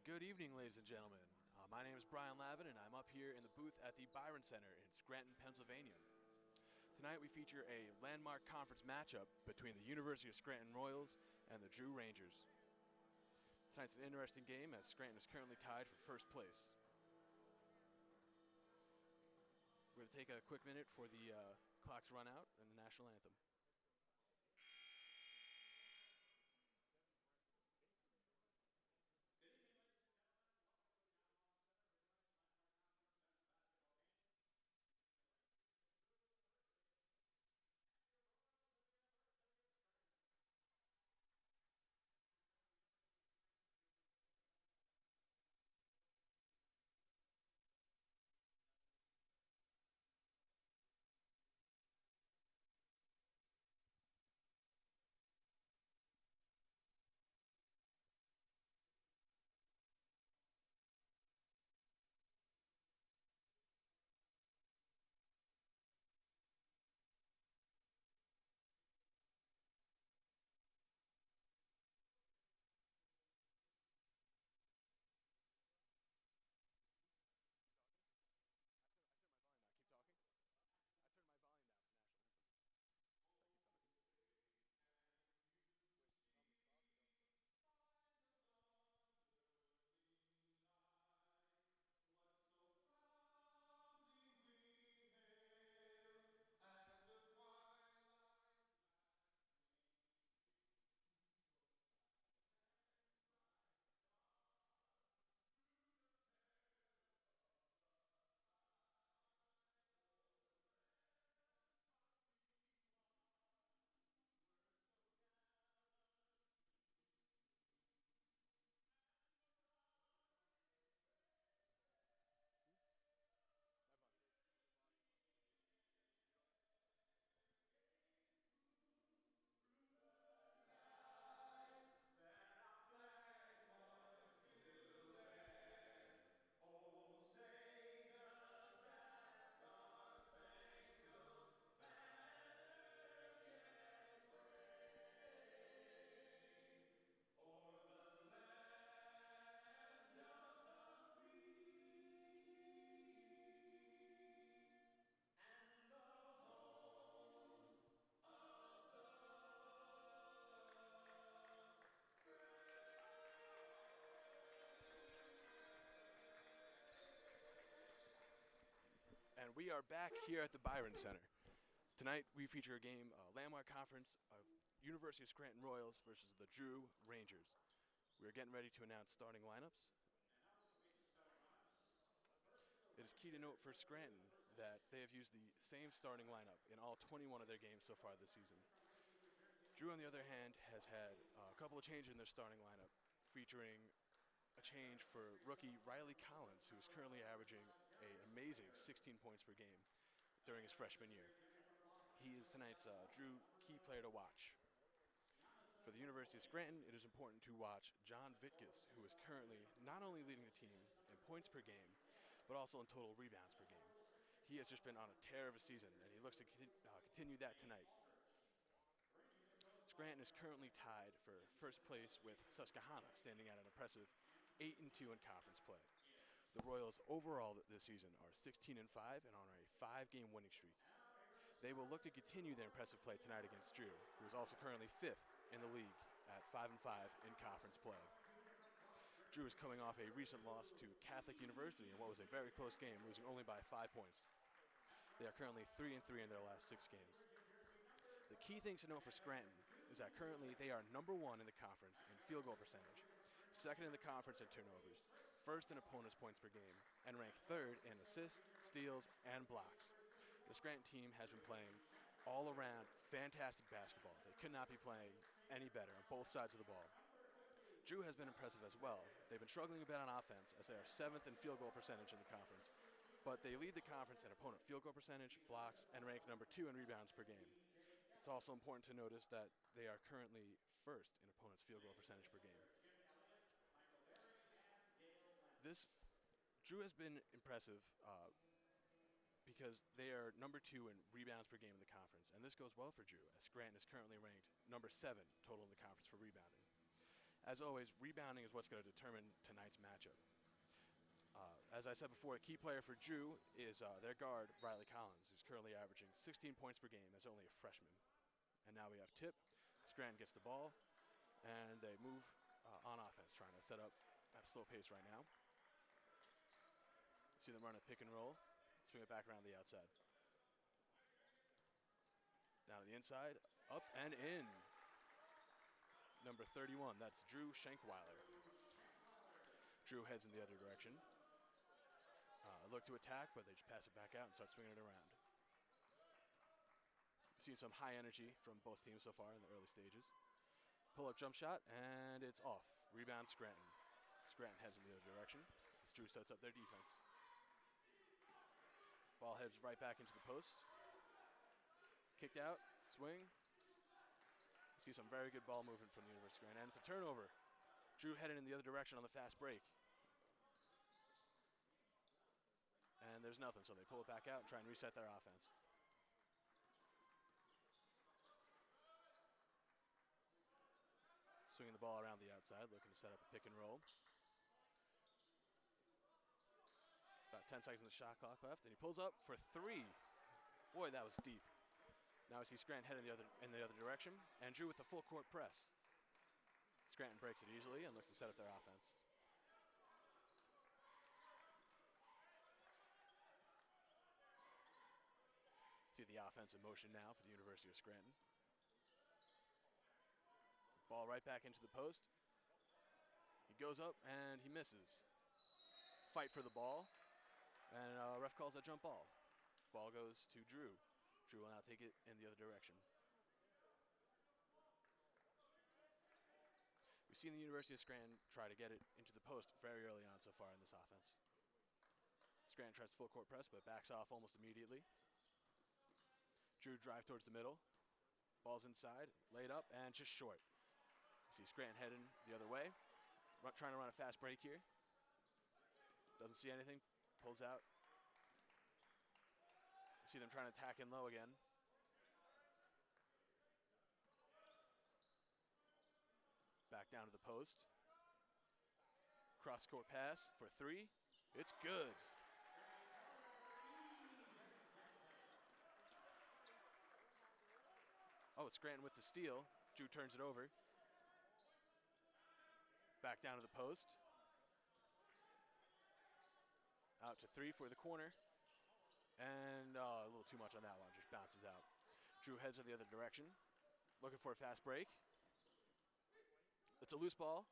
Good evening, ladies and gentlemen. My name is Brian Lavin, and I'm up here in the booth at the Byron Center in Scranton, Pennsylvania. Tonight we feature a landmark conference matchup between the University of Scranton Royals and the Drew Rangers. Tonight's an interesting game as Scranton is currently tied for first place. We're going to take a quick minute for the clock to run out and the national anthem. Keep talking. I turned my volume down for national anthem. Should I keep talking? What so proudly we hail at the twilight's last gleaming through bright stars through the terrors of the skies. Oh, the ramparts we won were so gallantly strewn, and the runners My volume. that our flag was still there. Oh, say does that star-spangled banner yet wave o'er the land of the free and the home of the And we are back here at the Byron Center. Tonight we feature a game, a landmark conference of University of Scranton Royals versus the Drew Rangers. We are getting ready to announce starting lineups. It is key to note for Scranton that they have used the same starting lineup in all 21 of their games so far this season. Drew, on the other hand, has had a couple of changes in their starting lineup, featuring a change for rookie Riley Collins, who is currently averaging an amazing 16 points per game during his freshman year. He is tonight's Drew key player to watch. For the University of Scranton, it is important to watch John Vitkus, who is currently not only leading the team in points per game, but also in total rebounds per game. He has just been on a tear of a season, and he looks to continue that tonight. Scranton is currently tied for first place with Susquehanna, standing at an impressive 8-2 in conference play. The Royals overall this season are 16-5 and on a 5-game winning streak. They will look to continue their impressive play tonight against Drew, who is also currently 5th in the league at 5-5 in conference play. Drew is coming off a recent loss to Catholic University in what was a very close game, losing only by 5 points. They are currently 3-3 in their last 6 games. The key things to note for Scranton is that currently they are number 1 in the conference in field goal percentage, 2nd in the conference in turnovers, 1st in opponents' points per game, and ranked 3rd in assists, steals, and blocks. The Scranton team has been playing all around fantastic basketball. They could not be playing any better on both sides of the ball. Drew has been impressive as well. They've been struggling a bit on offense as they are 7th in field goal percentage in the conference, but they lead the conference in opponent field goal percentage, blocks, and rank number 2 in rebounds per game. It's also important to notice that they are currently 1st in opponents' field goal percentage per game. Drew has been impressive because they are number 2 in rebounds per game in the conference, and this goes well for Drew, as Scranton is currently ranked number 7 total in the conference for rebounding. As always, rebounding is what's going to determine tonight's matchup. As I said before, a key player for Drew is their guard, Riley Collins, who's currently averaging 16 points per game as only a freshman. And now we have tip. Scranton gets the ball, and they move on offense, trying to set up at a slow pace right now. See them run a pick and roll, swing it back around the outside. Down to the inside, up and in. Number 31, that's Drew Schenkweiler. Drew heads in the other direction. Look to attack, but they just pass it back out and start swinging it around. Seen some high energy from both teams so far in the early stages. Pull-up jump shot, and it's off. Rebound Scranton. Scranton heads in the other direction as Drew sets up their defense. Ball heads right back into the post. Kicked out, swing. See some very good ball movement from the University of Scranton, and it's a turnover. Drew headed in the other direction on the fast break. And there's nothing, so they pull it back out and try and reset their offense. Swinging the ball around the outside, looking to set up a pick and roll. About 10 seconds of the shot clock left, and he pulls up for three. Boy, that was deep. Now we see Scranton head in the other direction, and Drew with the full court press. Scranton breaks it easily and looks to set up their offense. See the offense in motion now for the University of Scranton. Ball right back into the post. He goes up and he misses. Fight for the ball, and ref calls a jump ball. Ball goes to Drew. Drew will now take it in the other direction. We've seen the University of Scranton try to get it into the post very early on so far in this offense. Scranton tries full court press, but backs off almost immediately. Drew drive towards the middle. Ball's inside, laid up, and just short. You see Scranton heading the other way. Trying to run a fast break here. Doesn't see anything, pulls out. See them trying to attack in low again. Back down to the post. Cross-court pass for three. It's good. Oh, it's Scranton with the steal. Drew turns it over. Back down to the post. Out to three for the corner. And a little too much on that one, just bounces out. Drew heads in the other direction. Looking for a fast break. It's a loose ball.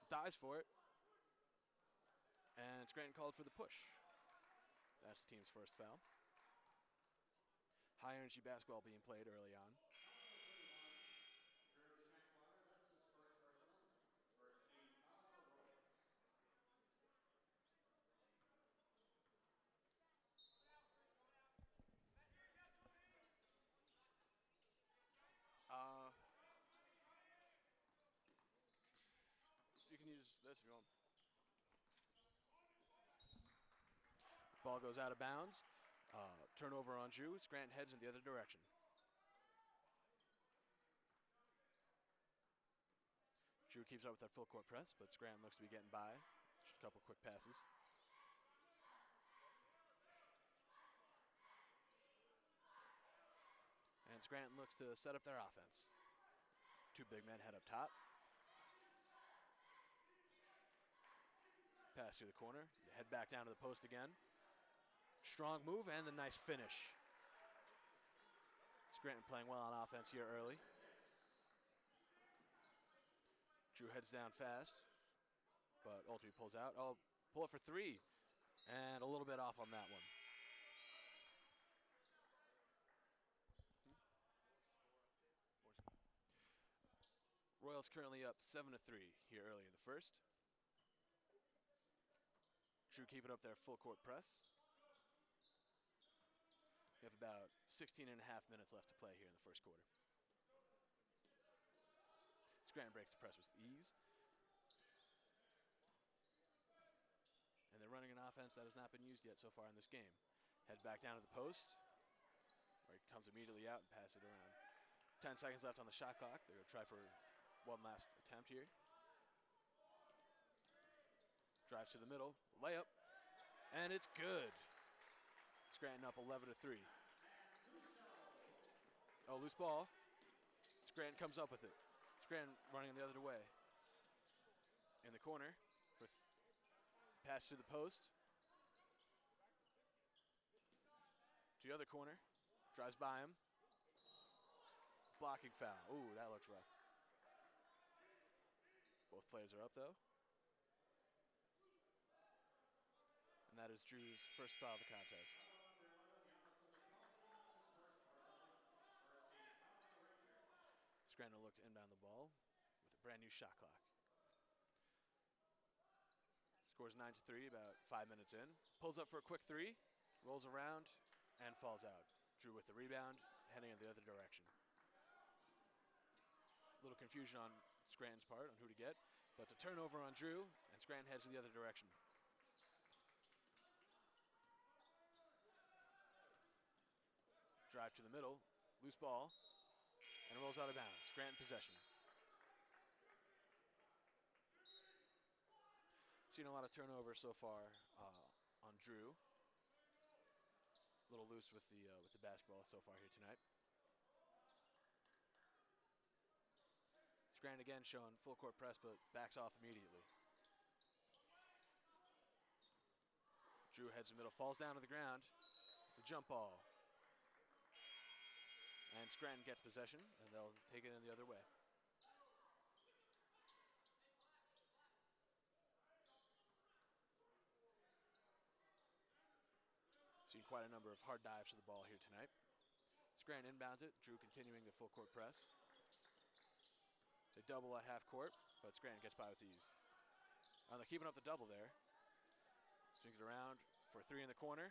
Dives for it. And Scranton called for the push. That's the team's first foul. High energy basketball being played early on. You can use this if you want. Ball goes out of bounds. Turnover on Drew. Scranton heads in the other direction. Drew keeps up with that full court press, but Scranton looks to be getting by. Just a couple quick passes. And Scranton looks to set up their offense. Two big men head up top. Pass through the corner. They head back down to the post again. Strong move and the nice finish. Scranton playing well on offense here early. Drew heads down fast, but ultimately pulls out. Oh, pull it for three. And a little bit off on that one. Royals currently up 7-3 here early in the first. Drew keeping up their full court press. We have about 16 and a half minutes left to play here in the first quarter. Scranton breaks the press with ease. And they're running an offense that has not been used yet so far in this game. Head back down to the post, where he comes immediately out and pass it around. 10 seconds left on the shot clock. They're going to try for one last attempt here. Drives to the middle, layup, and it's good. Scranton up 11-3. Oh, loose ball. Scranton comes up with it. Scranton running the other way. In the corner, for pass to the post. To the other corner, drives by him. Blocking foul. Ooh, that looks rough. Both players are up though. And that is Drew's first foul of the contest. Scranton looked to inbound the ball with a brand new shot clock. Scores 9-3, about 5 minutes in. Pulls up for a quick three, rolls around, and falls out. Drew with the rebound, heading in the other direction. A little confusion on Scranton's part on who to get, but it's a turnover on Drew, and Scranton heads in the other direction. Drive to the middle, loose ball, and rolls out of bounds. Scranton possession. Seen a lot of turnovers so far on Drew. A little loose with the basketball so far here tonight. Scranton again showing full court press, but backs off immediately. Drew heads to the middle, falls down to the ground. It's a jump ball. And Scranton gets possession, and they'll take it in the other way. Seen quite a number of hard dives to the ball here tonight. Scranton inbounds it, Drew continuing the full court press. They double at half court, but Scranton gets by with ease. They're keeping up the double there. Swings it around for three in the corner,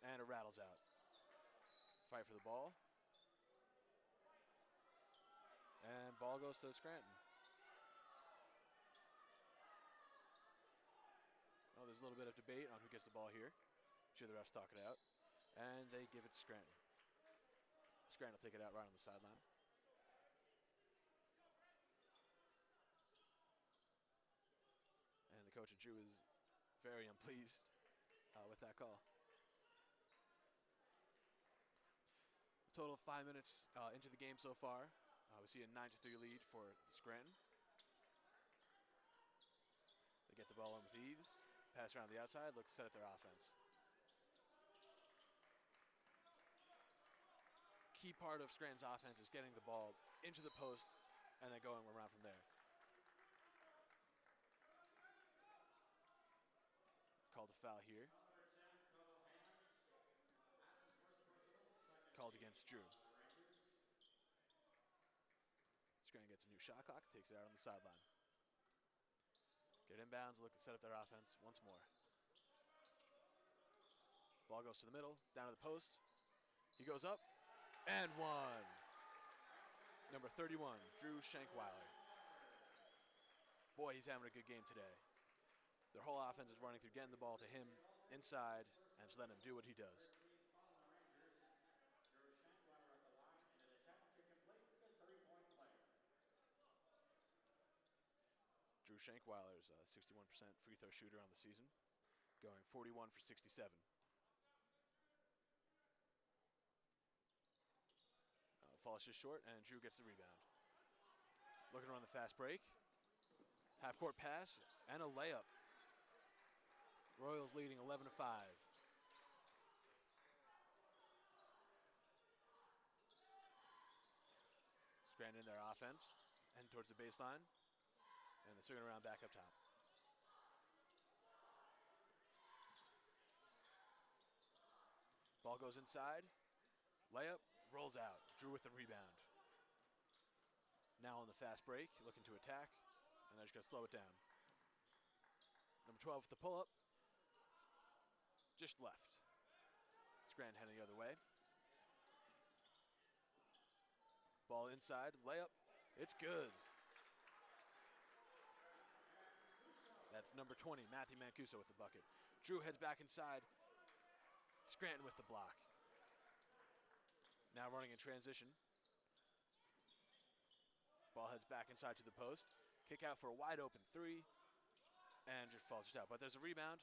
and it rattles out. Fight for the ball. And ball goes to Scranton. Oh, there's a little bit of debate on who gets the ball here. Sure, the refs talk it out. And they give it to Scranton. Scranton will take it out right on the sideline. And the coach of Drew is very unpleased with that call. A total of 5 minutes into the game so far. We see a 9-3 lead for Scranton. They get the ball in with ease. Pass around the outside, look to set up their offense. Key part of Scranton's offense is getting the ball into the post and then going around from there. Called a foul here. Called against Drew. Scranton gets a new shot clock, takes it out on the sideline. Get inbounds, look to set up their offense once more. Ball goes to the middle, down to the post. He goes up, and one. Number 31, Drew Shankweiler. Boy, he's having a good game today. Their whole offense is running through, getting the ball to him inside, and just letting him do what he does. Drew Shankweiler is a 61% free throw shooter on the season, going 41 for 67. Falls just short, and Drew gets the rebound. Looking to run the fast break. Half-court pass, and a layup. Royals leading 11-5. Scranton in their offense, and towards the baseline. And they're swinging around back up top. Ball goes inside. Layup, rolls out. Drew with the rebound. Now on the fast break, looking to attack, and they're just going to slow it down. Number 12 with the pull-up. Just left. Scranton heading the other way. Ball inside, layup. It's good. That's number 20, Matthew Mancuso with the bucket. Drew heads back inside. Scranton with the block. Now running in transition. Ball Slides back inside to the post. Kick out for a wide open three. And just falls just out. But there's a rebound.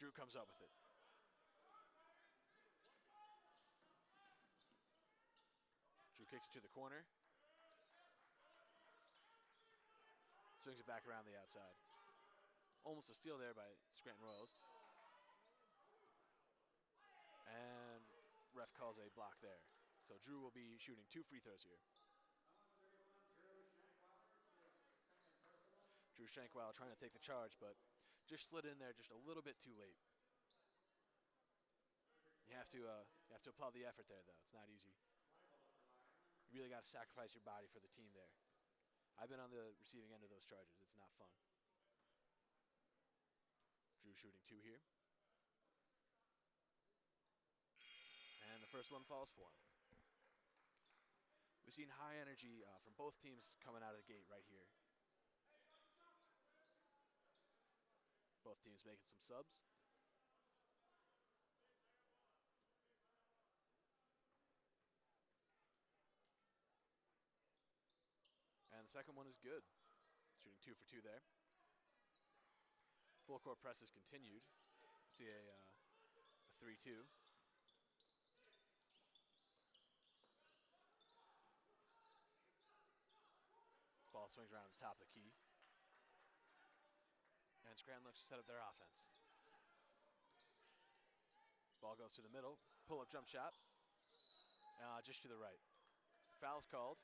Drew comes up with it. Drew kicks it to the corner. Swings it back around the outside. Almost a steal there by Scranton Royals. And ref calls a block there. So Drew will be shooting 2 free throws here. Drew Shankweiler trying to take the charge, but just slid in there just a little bit too late. You have to applaud the effort there, though. It's not easy. You really got to sacrifice your body for the team there. I've been on the receiving end of those charges. It's not fun. Drew shooting 2 here. And the first one falls for him. We've seen high energy from both teams coming out of the gate right here. Both teams making some subs. And the second one is good. Shooting 2 for 2 there. Full court press is continued. See a 3-2. Ball swings around the top of the key. And Scranton looks to set up their offense. Ball goes to the middle. Pull-up jump shot. Just to the right. Foul's called.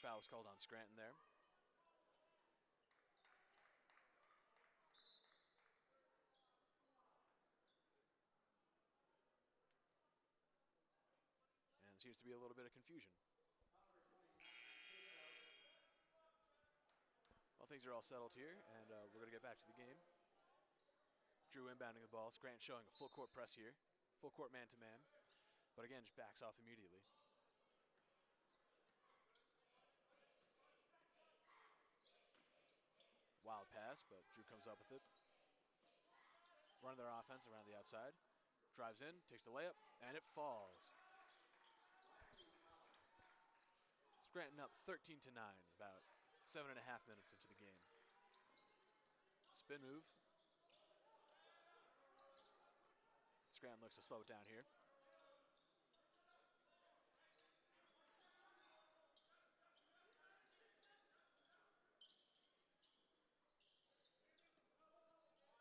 Foul was called on Scranton there. And there seems to be a little bit of confusion. Well, things are all settled here, and we're going to get back to the game. Drew inbounding the ball. Scranton showing a full court press here. Full court man-to-man. But again, just backs off immediately. Wild pass, but Drew comes up with it. Running their offense around the outside. Drives in, takes the layup, and it falls. Scranton up 13-9, about 7.5 minutes into the game. Spin move. Scranton looks to slow it down here.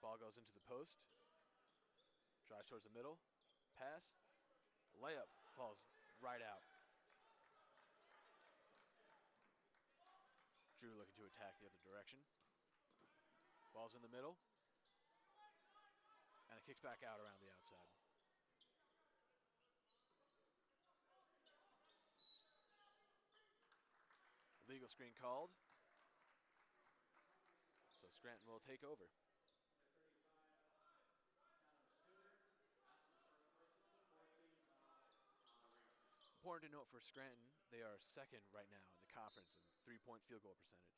Ball goes into the post. Drives towards the middle. Pass. Layup falls right out. Drew looking to attack the other direction. Ball's in the middle. And it kicks back out around the outside. Illegal screen called. So Scranton will take over. Important to note for Scranton, they are second right now in the conference in three-point field goal percentage.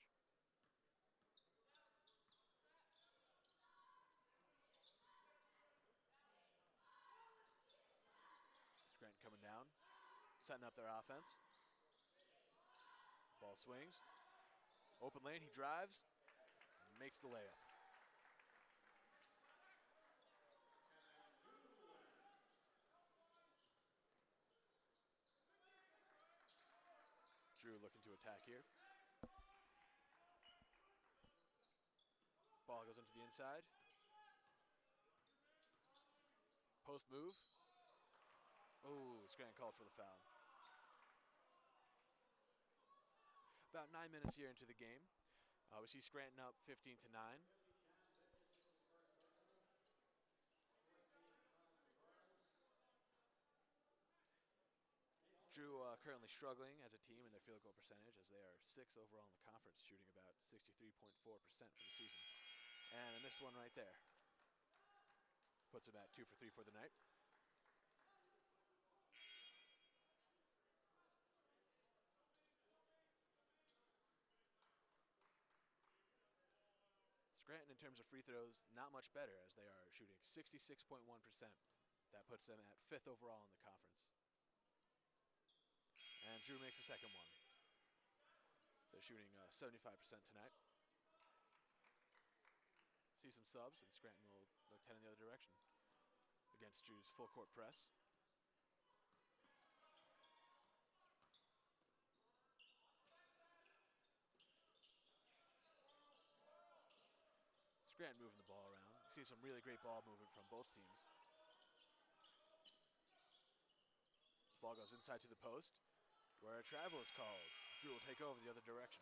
Scranton coming down, setting up their offense. Ball swings. Open lane, he drives, and makes the layup. Drew looking to attack here. Ball goes into the inside. Post move. Oh, Scranton called for the foul. About 9 minutes here into the game. We see Scranton up 15-9. Drew currently struggling as a team in their field goal percentage as they are 6th overall in the conference, shooting about 63.4% for the season. And I missed one right there. Puts them at 2 for 3 for the night. Scranton, in terms of free throws, not much better as they are shooting 66.1%. That puts them at 5th overall in the conference. And Drew makes the second one. They're shooting 75% tonight. See some subs, and Scranton will look 10 in the other direction against Drew's full court press. Scranton moving the ball around. You see some really great ball movement from both teams. This ball goes inside to the post, where a travel is called. Drew will take over the other direction.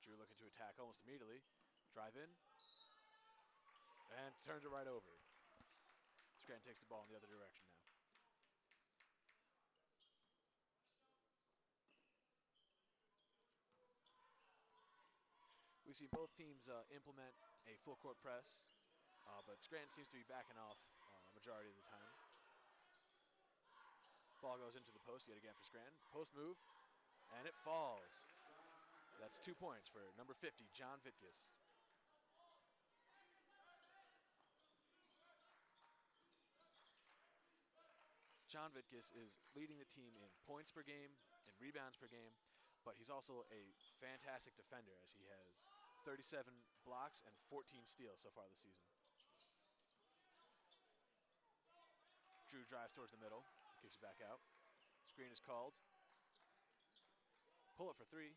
Drew looking to attack almost immediately. Drive in. And turns it right over. Scranton takes the ball in the other direction now. We've seen both teams implement a full court press, but Scranton seems to be backing off majority of the time. Ball goes into the post yet again for Scranton. Post move, and it falls. That's 2 points for number 50, John Vitkus. John Vitkus is leading the team in points per game, in rebounds per game, but he's also a fantastic defender as he has 37 blocks and 14 steals so far this season. Drew drives towards the middle, kicks it back out. Screen is called. Pull it for three.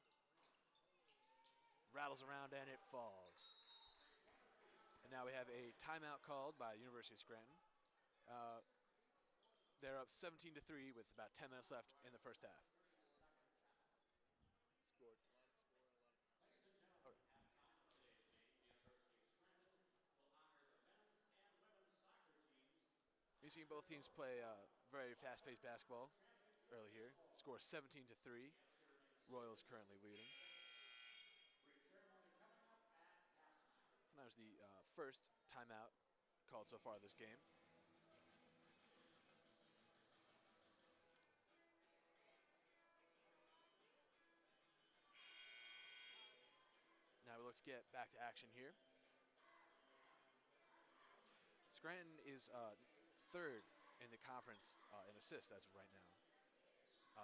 Rattles around and it falls. And now we have a timeout called by University of Scranton. They're up 17-3 with about 10 minutes left in the first half. Scored. Ladies and gentlemen, at halftime of today's game, the University of Scranton will honor the men's and women's soccer teams. We've seen both teams play very fast-paced basketball early here. Score 17-3. Royals currently leading. Brief ceremony coming up at halftime. So that was the first timeout called so far this game. Now we look to get back to action here. Scranton is third in the conference in assists as of right now.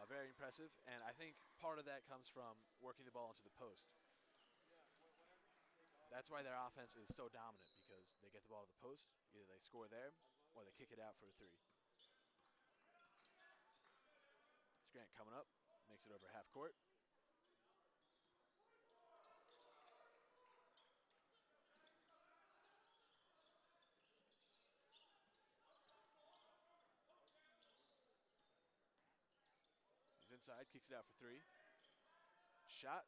Very impressive, and I think part of that comes from working the ball into the post. That's why their offense is so dominant, because they get the ball to the post, either they score there or they kick it out for a three. Scranton coming up, makes it over half court. He's inside, kicks it out for three. Shot.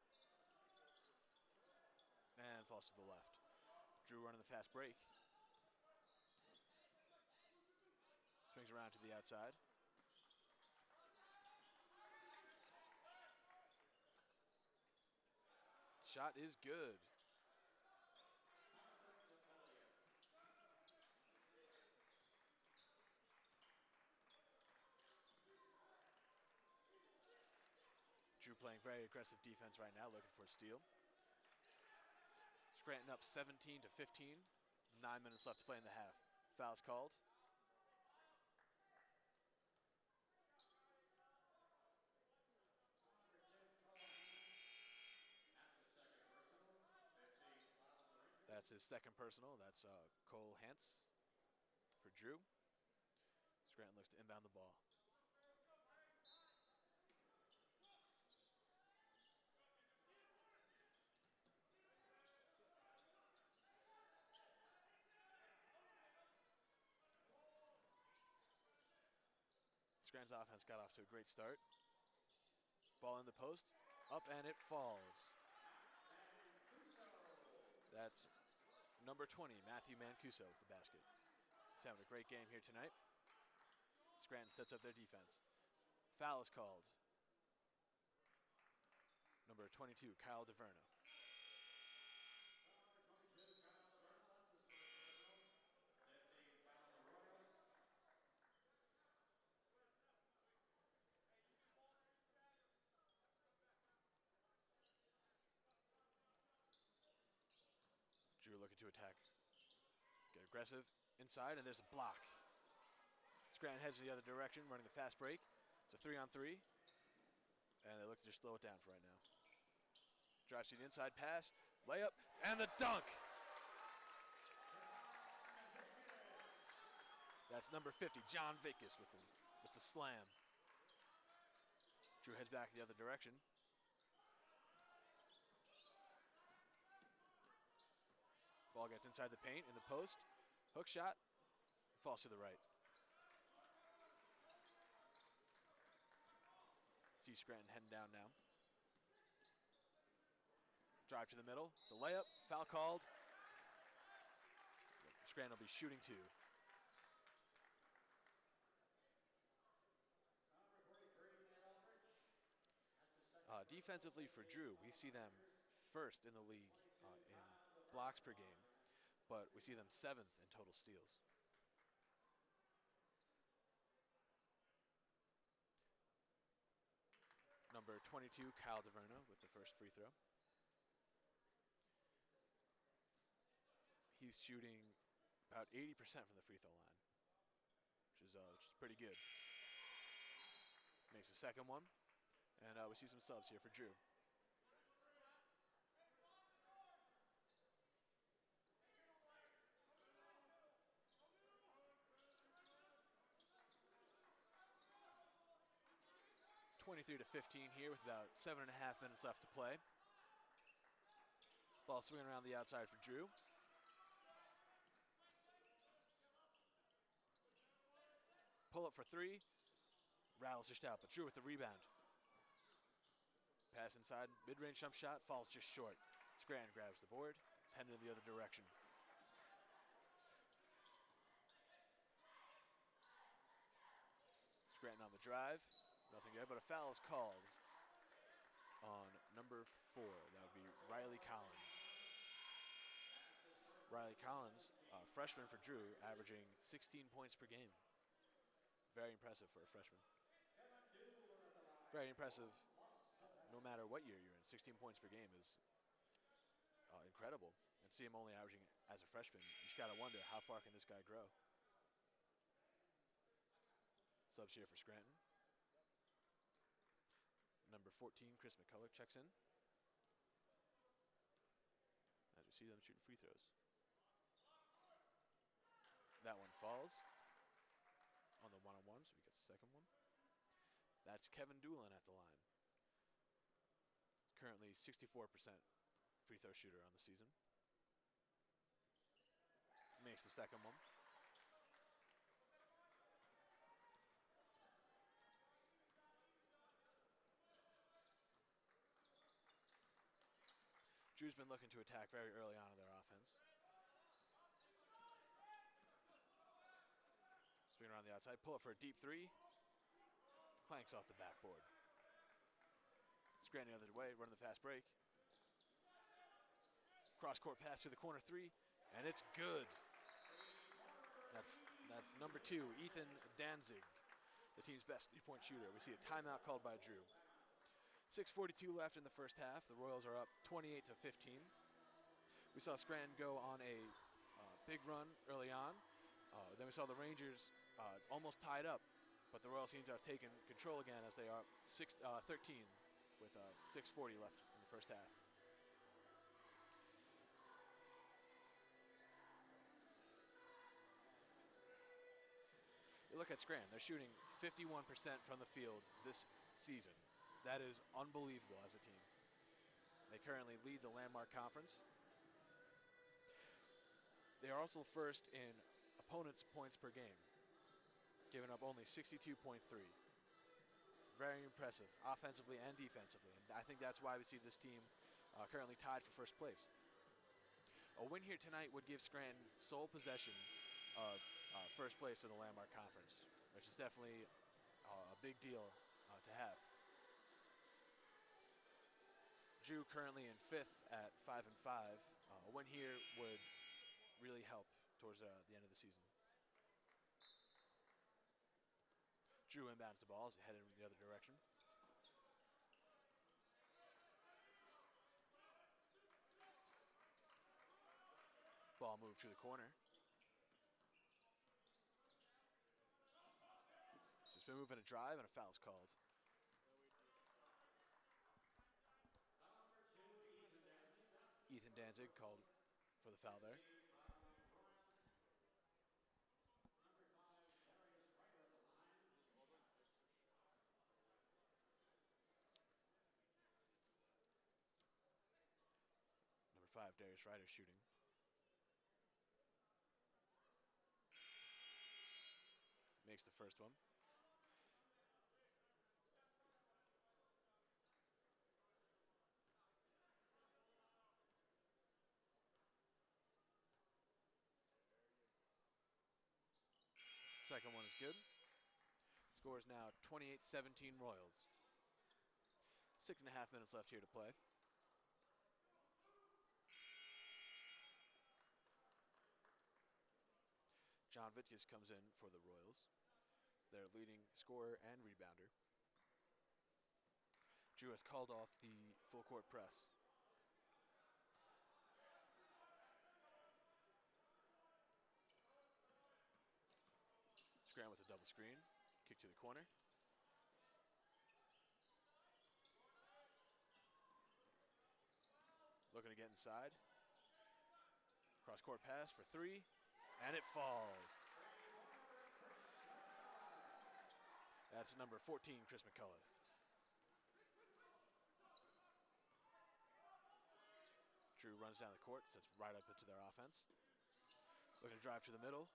And falls to the left. Drew running the fast break. Swings around to the outside. Shot is good. Drew playing very aggressive defense right now, looking for a steal. Scranton up 17-15. 9 minutes left to play in the half. Foul's called. That's his second personal. That's Cole Hance for Drew. Scranton looks to inbound the ball. Scranton's offense got off to a great start. Ball in the post, up and it falls. That's number 20, Matthew Mancuso with the basket. He's having a great game here tonight. Scranton sets up their defense. Foul is called. Number 22, Kyle DeVerna. looking to attack. Get aggressive inside, and there's a block. Scranton heads in the other direction, running the fast break. It's a 3-on-3, and they look to just slow it down for right now. Drives to the inside pass, layup, and the dunk. That's number 50, John Vickis with the slam. Drew heads back the other direction. Ball gets inside the paint in the post. Hook shot, falls to the right. See Scranton heading down now. Drive to the middle, the layup, foul called. Scranton will be shooting 2. Defensively for Drew, we see them first in the league in blocks per game, but we see them 7th in total steals. Number 22, Kyle DeVerna with the first free throw. He's shooting about 80% from the free throw line, which is pretty good. Makes the second one, and we see some subs here for Drew. (23-15) here with about 7.5 minutes left to play. Ball swinging around the outside for Drew. Pull up for 3. Rattles just out, but Drew with the rebound. Pass inside, mid-range jump shot, falls just short. Scranton grabs the board, is heading in the other direction. Scranton on the drive, nothing there, but a foul is called on number 4. That would be Riley Collins. Riley Collins, freshman for Drew, averaging 16 points per game. Very impressive for a freshman. Very impressive no matter what year you're in. 16 points per game is incredible. And see him only averaging as a freshman. You just got to wonder, how far can this guy grow? Subs here for Scranton. Number 14, Chris McCullough, checks in. As we see them shooting free throws. That one falls on the one-on-one, so we get the second one. That's Kevin Doolin at the line. Currently 64% free throw shooter on the season. Makes the second one. Drew's been looking to attack very early on in their offense. Swing around the outside, pull up for a deep 3. Clanks off the backboard. Scranton the other way, running the fast break. Cross-court pass to the corner 3, and it's good. That's number 2, Ethan Danzig, the team's best three-point shooter. We see a timeout called by Drew. 6:42 left in the first half. The Royals are up 28-15. We saw Scranton go on a big run early on. Then we saw the Rangers almost tied up, but the Royals seem to have taken control again as they are 13 with 6:40 left in the first half. You look at Scranton, they're shooting 51% from the field this season. That is unbelievable as a team. They currently lead the Landmark Conference. They are also first in opponents' points per game, giving up only 62.3. Very impressive, offensively and defensively. And I think that's why we see this team currently tied for first place. A win here tonight would give Scranton sole possession of first place in the Landmark Conference, which is definitely a big deal to have. Drew currently in 5th at 5-5. A win here would really help towards the end of the season. Drew inbounds the ball as he headed in the other direction. Ball moved to the corner. So it's been moving a drive, and a foul's called. Ethan Danzig called for the foul there. Number 5, Darius Ryder shooting. Makes the first one. Second one is good. Score is now 28-17 Royals. 6.5 minutes left here to play. John Vitkus comes in for the Royals, their leading scorer and rebounder. Drew has called off the full court press. Scranton with a double screen. Kick to the corner. Looking to get inside. Cross-court pass for 3, and it falls. That's number 14, Chris McCullough. Drew runs down the court, sets right up into their offense. Looking to drive to the middle.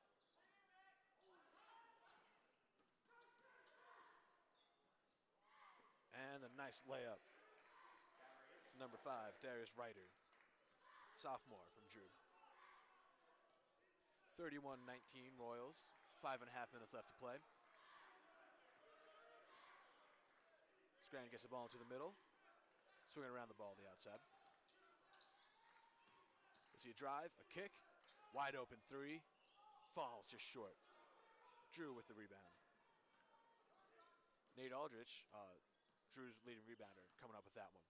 And a nice layup. It's number 5, Darius Ryder, sophomore from Drew. 31-19 Royals, 5.5 minutes left to play. Scranton gets the ball into the middle, swinging around the ball to the outside. We see a drive, a kick, wide open 3, falls just short. Drew with the rebound. Nate Aldrich, Drew's leading rebounder, coming up with that one.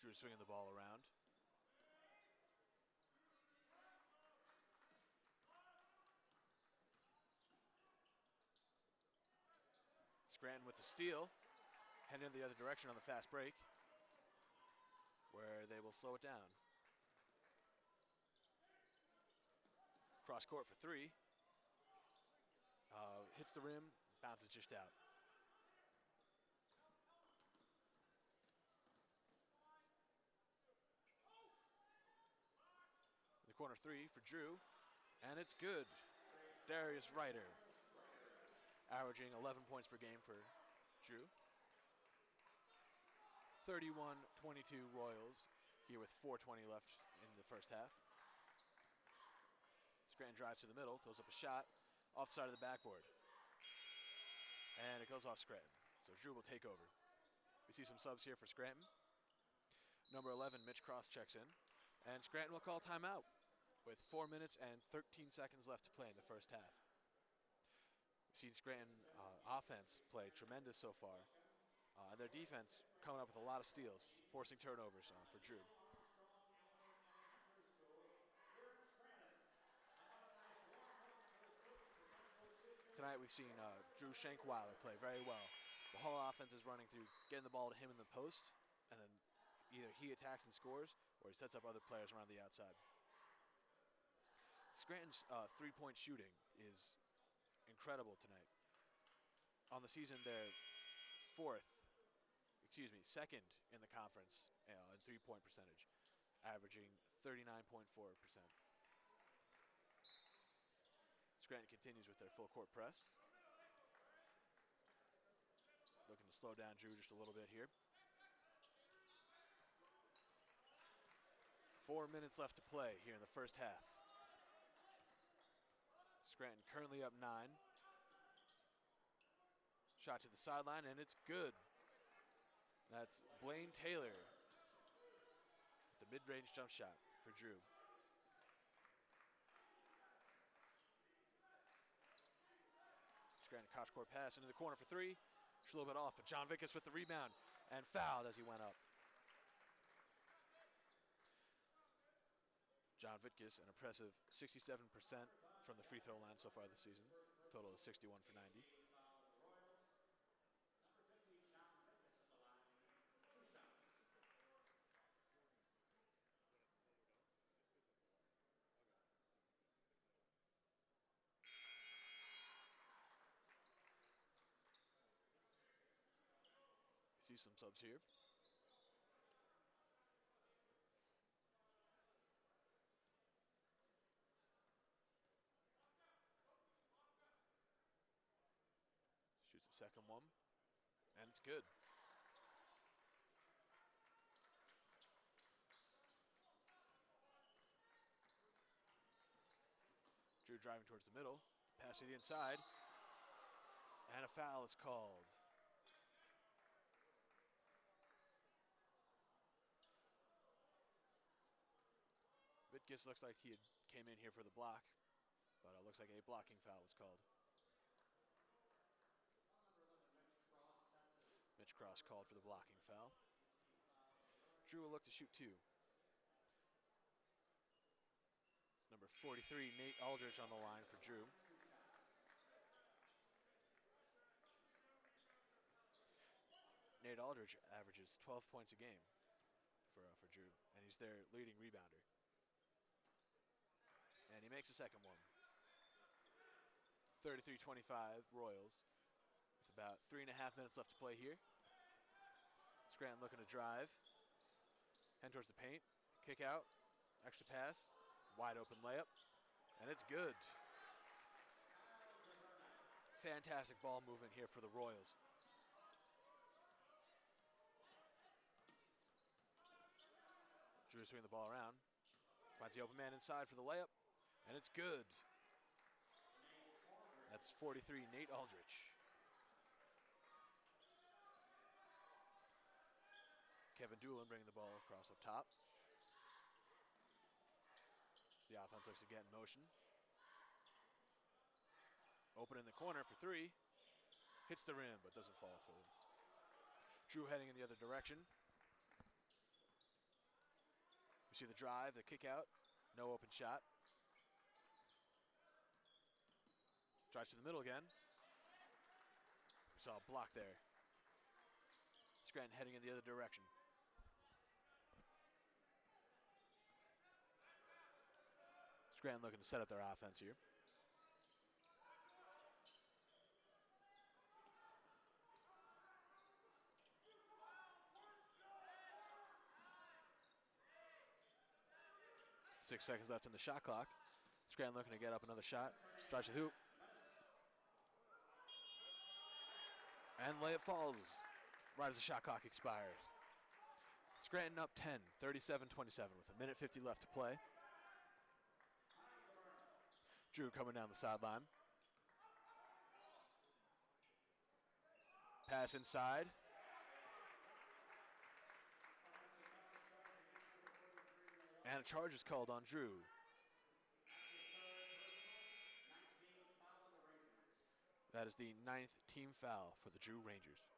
Drew swinging the ball around. Scranton with the steal, heading in the other direction on the fast break, where they will slow it down. Cross court for 3. Hits the rim, bounces just out. The corner 3 for Drew, and it's good. Darius Ryder, averaging 11 points per game for Drew. 31-22 Royals, here with 4:20 left in the first half. Scranton drives to the middle, throws up a shot, off the side of the backboard. And it goes off Scranton, so Drew will take over. We see some subs here for Scranton. Number 11, Mitch Cross checks in, and Scranton will call timeout with 4 minutes and 13 seconds left to play in the first half. We've seen Scranton offense play tremendous so far. And their defense coming up with a lot of steals, forcing turnovers for Drew. Tonight we've seen Drew Shankweiler play very well. The whole offense is running through, getting the ball to him in the post, and then either he attacks and scores, or he sets up other players around the outside. Scranton's three-point shooting is incredible tonight. On the season, they're second in the conference in three-point percentage, averaging 39.4%. Scranton continues with their full court press. Looking to slow down Drew just a little bit here. 4 minutes left to play here in the first half. Scranton currently up 9. Shot to the sideline, and it's good. That's Blaine Taylor with the mid-range jump shot for Drew. Scranton cross-court pass into the corner for 3. Just a little bit off, but John Vitkus with the rebound and fouled as he went up. John Vitkus, an impressive 67% from the free throw line so far this season. Total of 61 for 90. Foul on the Royals. Number 50, John Vickers at the line. 2 shots. See some subs here. Shoots the second one, and it's good. Drew driving towards the middle, pass to the inside, and a foul is called. Vitkus looks like he came in here for the block, but it looks like a blocking foul was called. Mitch Cross called for the blocking foul. Drew will look to shoot 2. Number 43, Nate Aldrich on the line for Drew. Nate Aldrich averages 12 points a game for Drew, and he's their leading rebounder. And he makes the second one. 33-25 Royals with about 3.5 minutes left to play here. Scranton looking to drive. Head towards the paint. Kick out. Extra pass. Wide open layup. And it's good. Fantastic ball movement here for the Royals. Drew swinging the ball around. Finds the open man inside for the layup. And it's good. That's 43, Nate Aldrich. Kevin Doolin bringing the ball across up top. The offense looks to get in motion. Open in the corner for 3. Hits the rim, but doesn't fall for him. Drew heading in the other direction. You see the drive, the kick out. No open shot. Drives to the middle again. We saw a block there. Scranton heading in the other direction. Scranton looking to set up their offense here. Six seconds left in the shot clock. Scranton looking to get up another shot. Drives to the hoop. And layup falls right as the shot clock expires. Scranton up 10, 37-27 with 1:50 left to play. Drew coming down the sideline. Pass inside. And a charge is called on Drew. That is the 9th team foul for the Drew Rangers.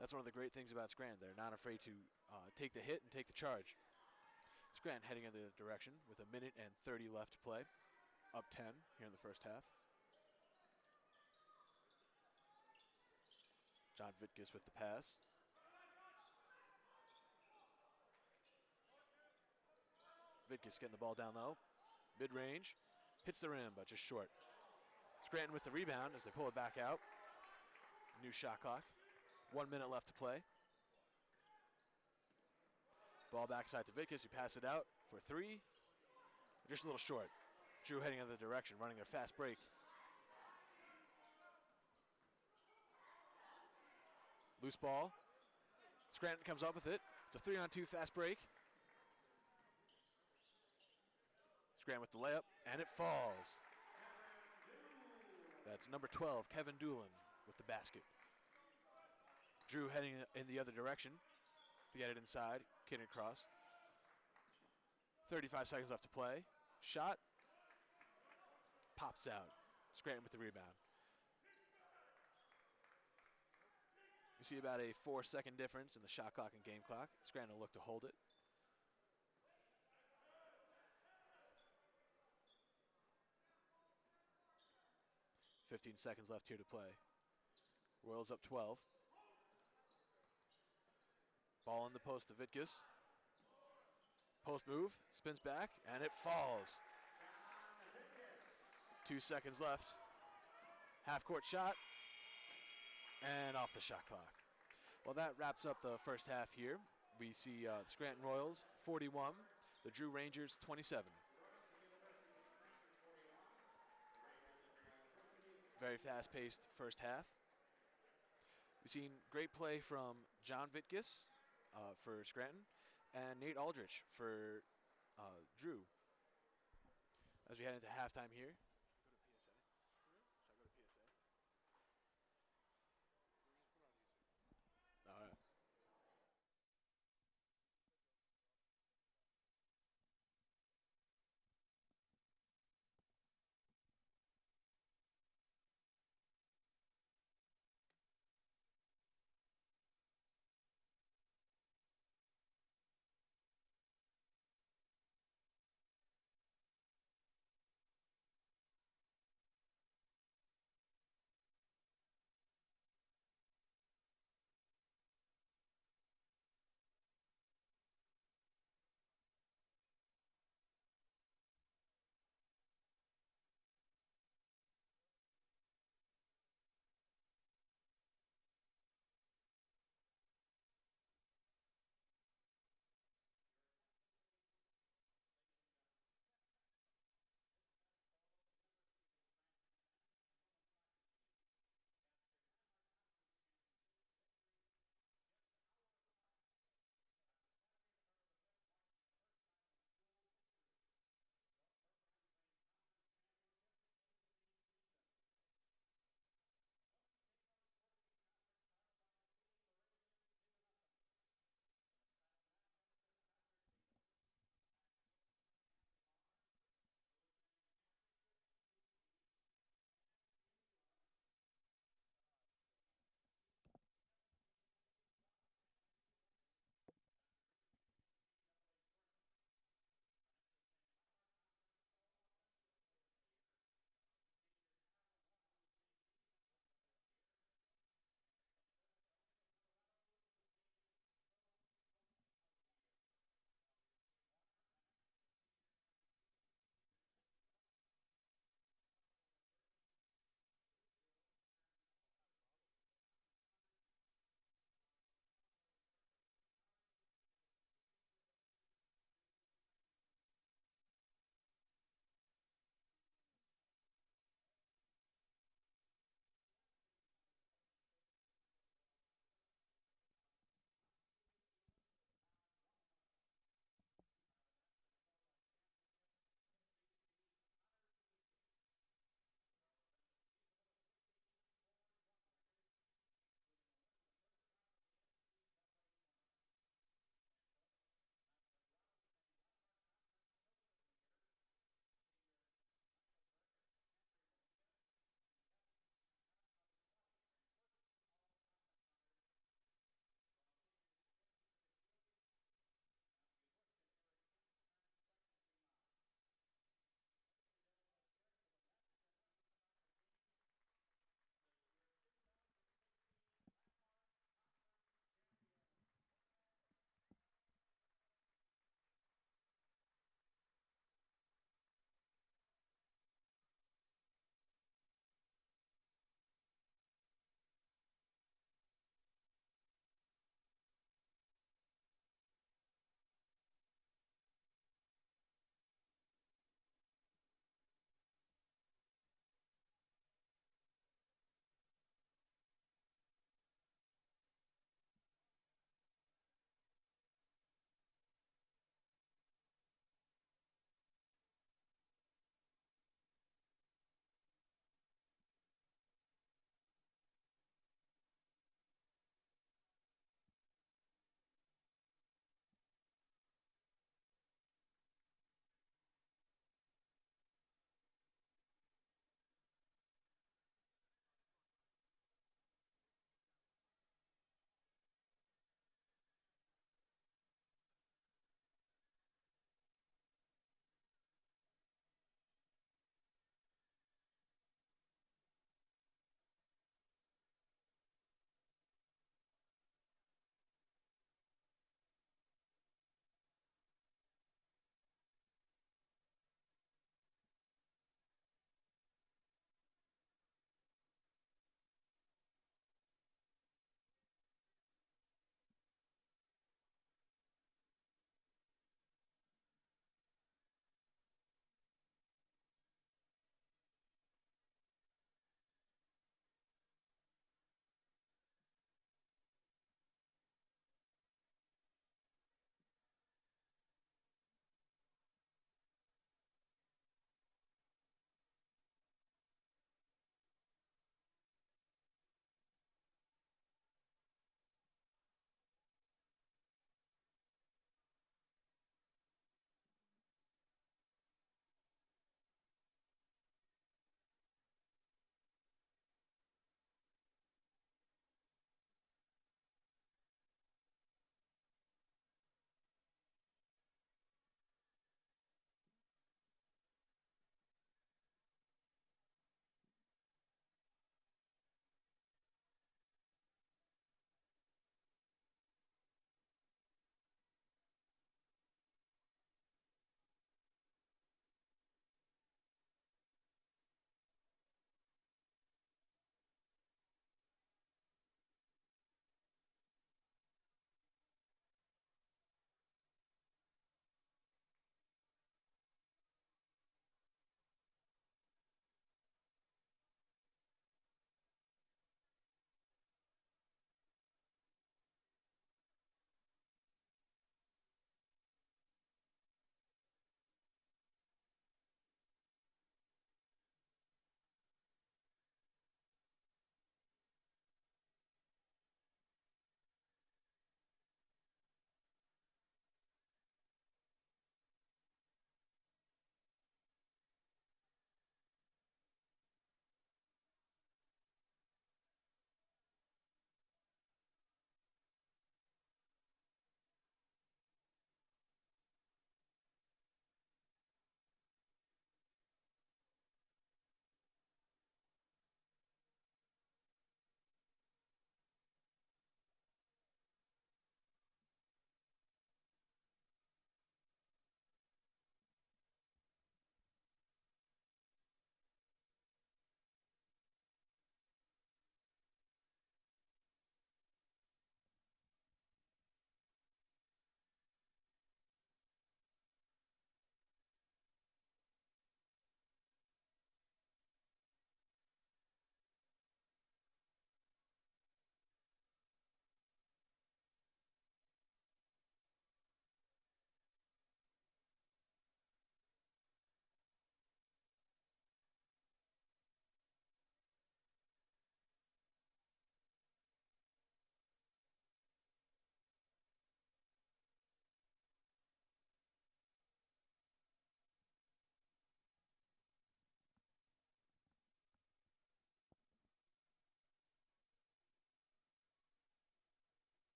That's one of the great things about Scranton. They're not afraid to take the hit and take the charge. Scranton heading in the direction with 1:30 left to play. Up 10 here in the first half. John Vitkus with the pass. Vitkus getting the ball down low. Mid-range. Hits the rim, but just short. Scranton with the rebound as they pull it back out. New shot clock. 1 minute left to play. Ball backside to Vitkus, who pass it out for 3. Just a little short. Drew heading in the direction, running their fast break. Loose ball. Scranton comes up with it. It's a 3-on-2 fast break. Scranton with the layup, and it falls. That's number 12, Kevin Doolin, with the basket. Drew heading in the other direction to get it inside, kicking across. 35 seconds left to play. Shot. Pops out. Scranton with the rebound. You see about a 4-second difference in the shot clock and game clock. Scranton will look to hold it. 15 seconds left here to play. Royals up 12. Ball in the post to Vitkus. Post move, spins back, and it falls. 2 seconds left. Half court shot, and off the shot clock. Well, that wraps up the first half here. We see Scranton Royals 41, the Drew Rangers 27. Very fast-paced first half. We've seen great play from John Vitkus for Scranton and Nate Aldrich for Drew. As we head into halftime here.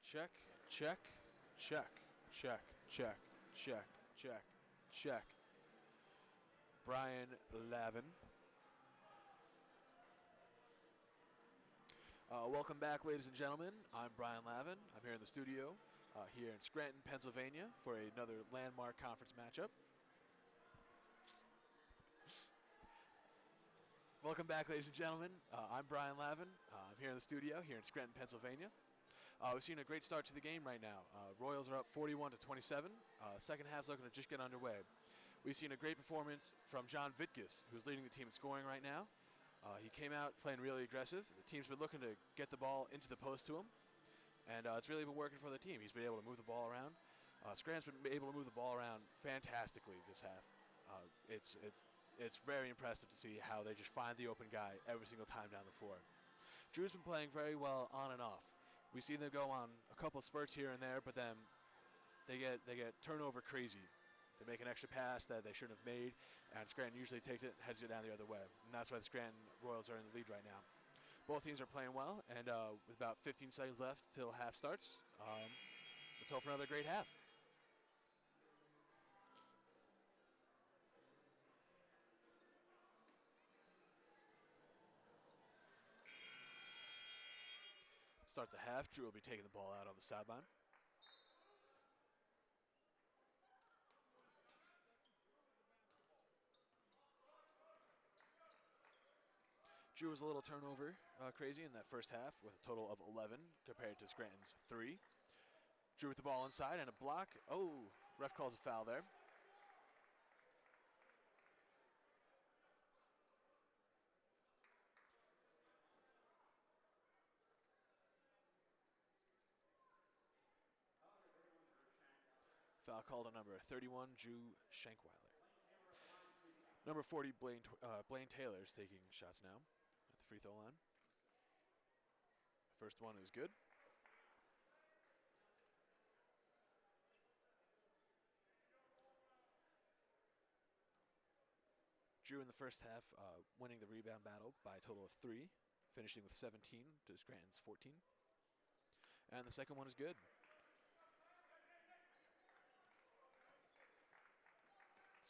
Check, check, check, check, check, check, check, check. Brian Lavin. Welcome back, ladies and gentlemen. I'm Brian Lavin. I'm here in the studio, here in Scranton, Pennsylvania, for another landmark conference matchup. Welcome back, ladies and gentlemen. I'm Brian Lavin. I'm here in the studio, here in Scranton, Pennsylvania. We're seeing a great start to the game right now. Royals are up 41 to 27. Second half's looking to just get underway. We've seen a great performance from John Vitkus, who's leading the team in scoring right now. He came out playing really aggressive. The team's been looking to get the ball into the post to him, and it's really been working for the team. He's been able to move the ball around. Scranton's been able to move the ball around fantastically this half. It's very impressive to see how they just find the open guy every single time down the floor. Drew's been playing very well on and off. We've seen them go on a couple spurts here and there, but then they get turnover crazy. They make an extra pass that they shouldn't have made, and Scranton usually takes it and heads it down the other way. And that's why the Scranton Royals are in the lead right now. Both teams are playing well, and with about 15 seconds left till half starts, let's hope for another great half. Start the half. Drew will be taking the ball out on the sideline. Drew was a little turnover crazy in that first half with a total of 11 compared to Scranton's 3. Drew with the ball inside and a block. Oh, ref calls a foul there. Foul called on number 31, Drew Shankweiler. Number 40, Blaine Taylor is taking shots now at the free throw line. First one is good. Drew in the first half winning the rebound battle by a total of 3, finishing with 17 to Scranton's 14. And the second one is good.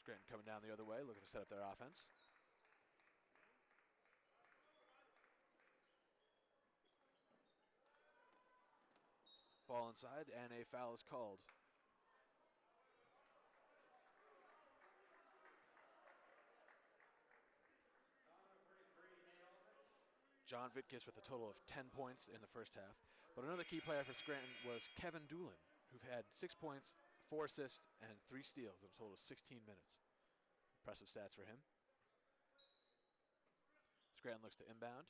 Scranton coming down the other way, looking to set up their offense. Ball inside, and a foul is called. John Vitkus with a total of 10 points in the first half. But another key player for Scranton was Kevin Doolin, who had 6 points, 4 assists, and 3 steals in a total of 16 minutes. Impressive stats for him. Scranton looks to inbound.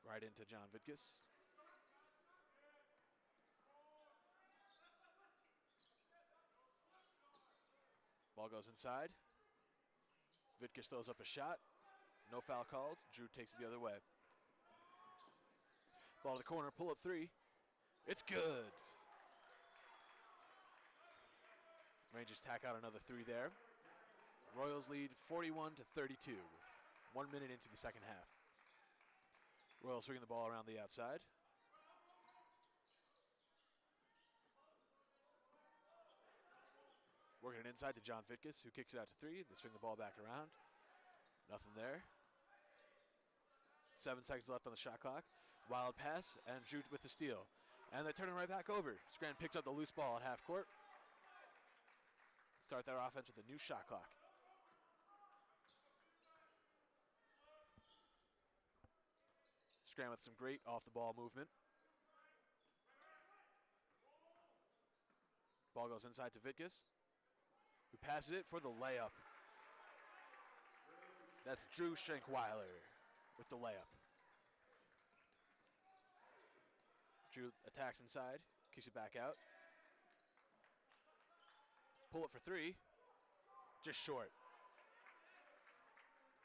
Right into John Vitkus. Ball goes inside. Vitkus throws up a shot. No foul called. Drew takes it the other way. Ball to the corner, pull up 3. It's good. Rangers tack out another 3 there. Royals lead 41 to 32 with 1 minute into the second half. Royals swinging the ball around the outside. Working it inside to John Vitkus, who kicks it out to 3. They swing the ball back around. Nothing there. 7 seconds left on the shot clock. Wild pass, and Drew with the steal. And they turn it right back over. Scranton picks up the loose ball at half court. Start their offense with a new shot clock. Scranton with some great off-the-ball movement. Ball goes inside to Vitkus, who passes it for the layup. That's Drew Shankweiler with the layup. Drew attacks inside, kicks it back out. Pull it for 3, just short.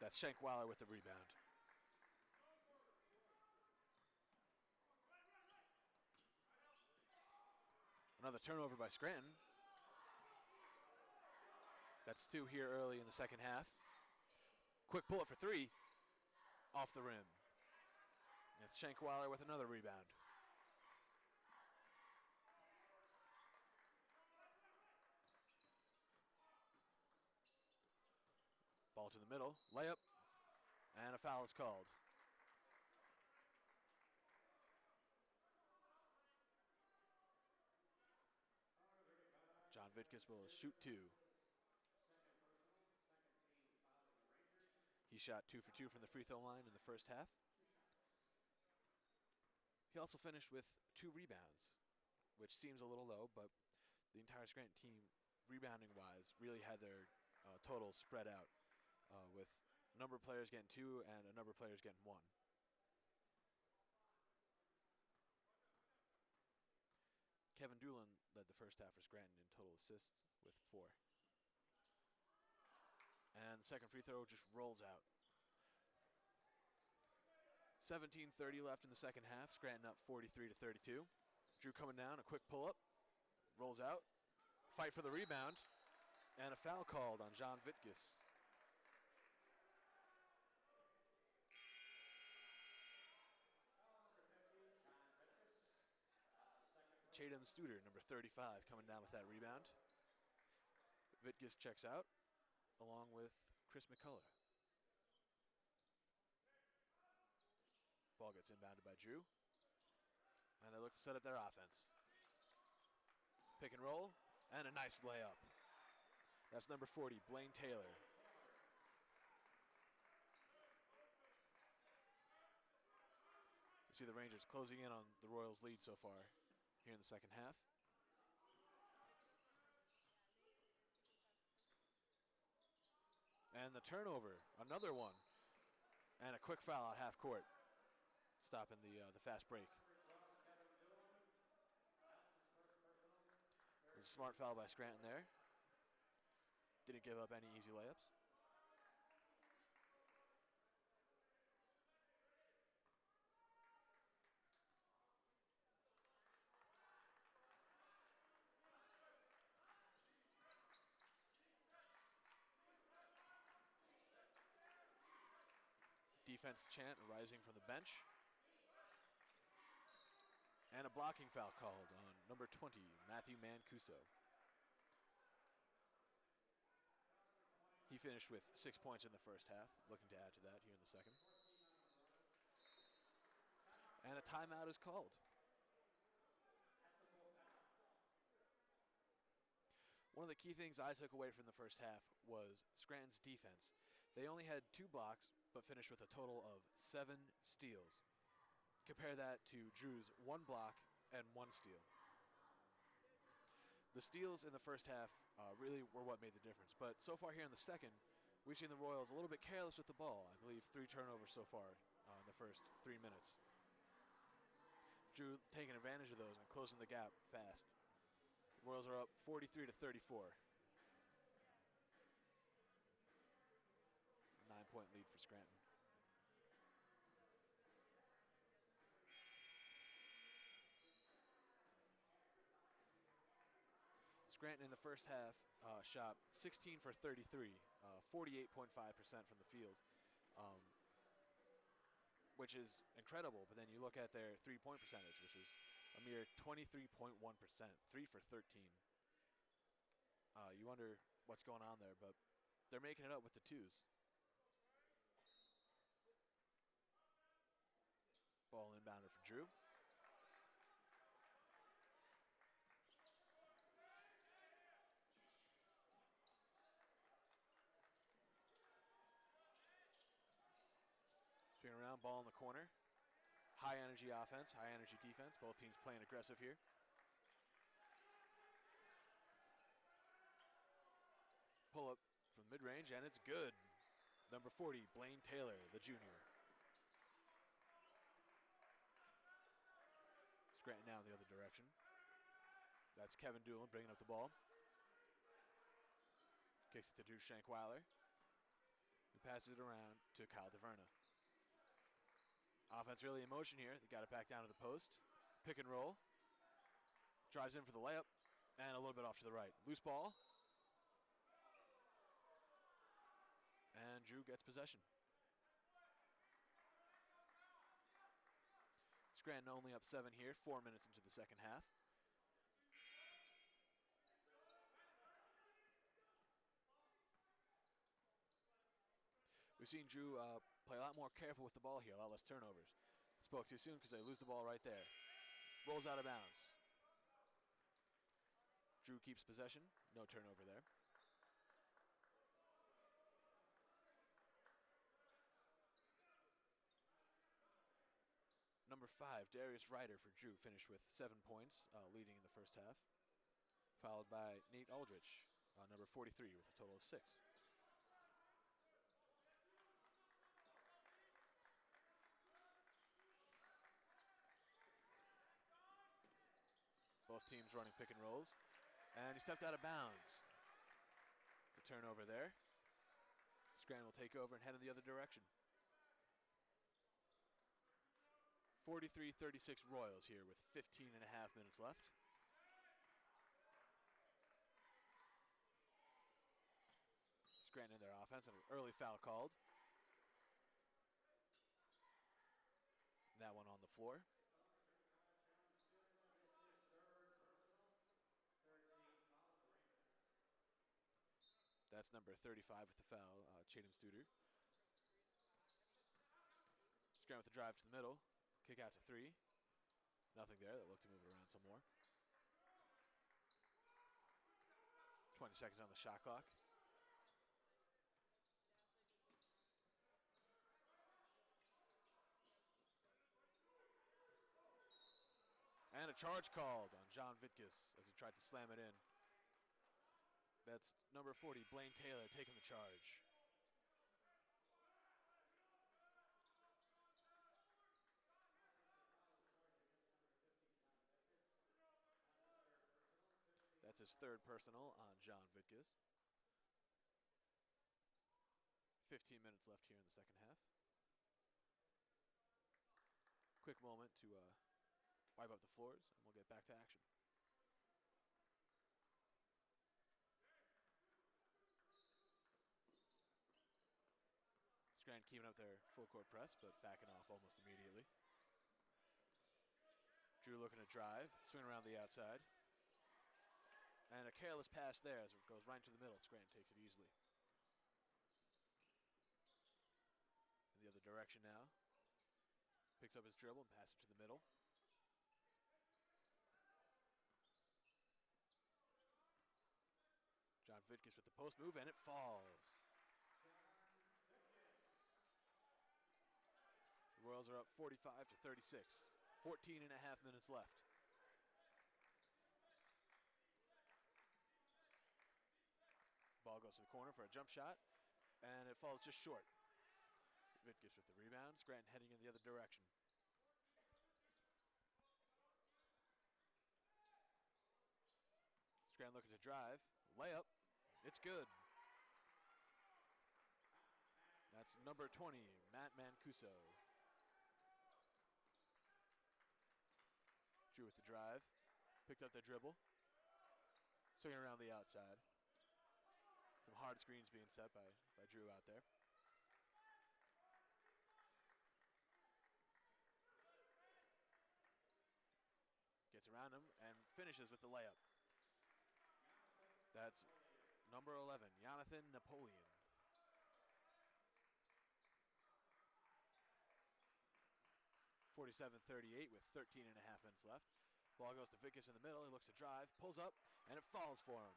That's Shankweiler with the rebound. Another turnover by Scranton. That's 2 here early in the second half. Quick pull it for 3, off the rim. It's Shankweiler with another rebound. Ball to the middle, layup, and a foul is called. John Vitkus will shoot two. Second personal, second team fouling the Rangers. He shot 2 for 2 from the free throw line in the first half. 2 shots. He also finished with 2 rebounds, which seems a little low, but the entire Scranton team, rebounding-wise, really had their totals spread out, with a number of players getting 2 and a number of players getting 1. Kevin Doolin led the first half for Scranton in total assists with 4. And the second free throw just rolls out. 17:30 left in the second half. Scranton up 43-32. Drew coming down, a quick pull-up, rolls out, fight for the rebound, and a foul called on John Vitkus. Chatham Studer, number 35, coming down with that rebound. Vitkus checks out, along with Chris McCullough. Ball gets inbounded by Drew, and they look to set up their offense. Pick and roll, and a nice layup. That's number 40, Blaine Taylor. You see the Rangers closing in on the Royals' lead so far here in the second half. And the turnover, another one. And a quick foul at half court, stopping the fast break. It was a smart foul by Scranton there. Didn't give up any easy layups. Defense chant rising from the bench. And a blocking foul called on number 20, Matthew Mancuso. He finished with 6 points in the first half, looking to add to that here in the second. And a timeout is called. One of the key things I took away from the first half was Scranton's defense. They only had 2 blocks, but finished with a total of 7 steals. Compare that to Drew's 1 block and 1 steal. The steals in the first half really were what made the difference. But so far here in the second, we've seen the Royals a little bit careless with the ball. I believe 3 turnovers so far in the first 3 minutes. Drew taking advantage of those and closing the gap fast. The Royals are up 43-34. 9-point lead for Scranton. Scranton in the first half shot 16 for 33, 48.5% from the field, which is incredible. But then you look at their three-point percentage, which is a mere 23.1%, 3 for 13. You wonder what's going on there, but they're making it up with the twos. Ball inbounded for Drew. Swing around, ball in the corner. High energy offense, high energy defense. Both teams playing aggressive here. Pull up from mid-range, and it's good. Number 40, Blaine Taylor, the junior. Scranton now in the other direction. That's Kevin Doolin bringing up the ball. Kicks it to Drew Shankweiler, who passes it around to Kyle DeVerna. Offense really in motion here. They got it back down to the post. Pick and roll. Drives in for the layup, and a little bit off to the right. Loose ball. And Drew gets possession. Scranton only up 7 here, 4 minutes into the second half. We've seen Drew play a lot more careful with the ball here, a lot less turnovers. Spoke too soon because they lose the ball right there. Rolls out of bounds. Drew keeps possession. No turnover there. Number 5, Darius Ryder for Drew, finished with 7 points, leading in the first half. Followed by Nate Aldrich, number 43, with a total of 6. Both teams running pick and rolls. And he stepped out of bounds. The turnover there. Scranton will take over and head in the other direction. 43-36 Royals here with 15 and a half minutes left. Scranton in their offense, and an early foul called. That one on the floor. That's number 35 with the foul, Chatham Studer. Scranton with the drive to the middle. Kick out to 3. Nothing there. They'll look to move it around some more. 20 seconds on the shot clock. And a charge called on John Vitkus as he tried to slam it in. That's number 40, Blaine Taylor, taking the charge. That's his third personal on John Vitkus. 15 minutes left here in the second half. Quick moment to wipe up the floors, and we'll get back to action. Scranton keeping up their full court press, but backing off almost immediately. Drew looking to drive, swing around the outside. And a careless pass there as it goes right into the middle. Scranton takes it easily. In the other direction now. Picks up his dribble and passes it to the middle. John Vitkus with the post move, and it falls. The Royals are up 45-36. 14 and a half minutes left. Ball goes to the corner for a jump shot, and it falls just short. Vitkus with the rebound. Scranton heading in the other direction. Scranton looking to drive. Layup. It's good. That's number 20, Matt Mancuso. Drew with the drive. Picked up the dribble. Swinging around the outside. Some hard screens being set by Drew out there. Gets around him and finishes with the layup. That's number 11, Jonathan Napoleon. (47-38) with 13 and a half minutes left. Ball goes to Vitkus in the middle. He looks to drive, pulls up, and it falls for him.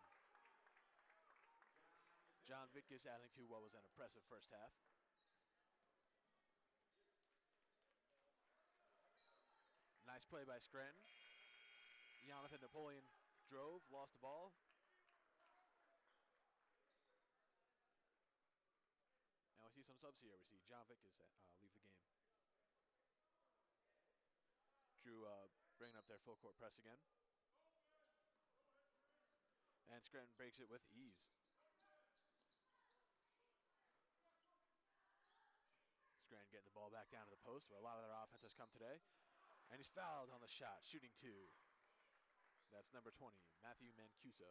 John Vitkus adding to what was an impressive first half. Nice play by Scranton. Jonathan Napoleon drove, lost the ball. And we see some subs here. We see John Vitkus leave the game. Drew bringing up their full court press again. And Scranton breaks it with ease. Scranton getting the ball back down to the post where a lot of their offense has come today. And he's fouled on the shot, shooting 2. That's number 20, Matthew Mancuso.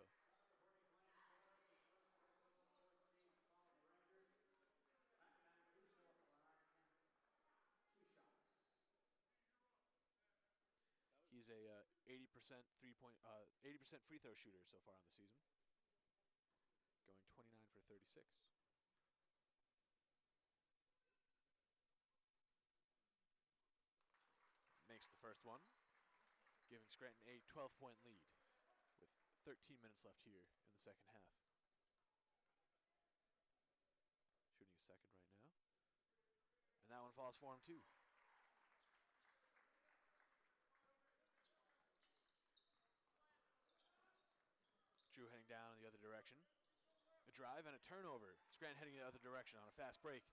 He's a 80% 80% free throw shooter so far on the season. Going 29 for 36. makes the first one, giving Scranton a 12-point lead with 13 minutes left here in the second half. Shooting a second right now. And that one falls for him too. Drew heading down in the other direction. A drive and a turnover. Scranton heading the other direction on a fast break.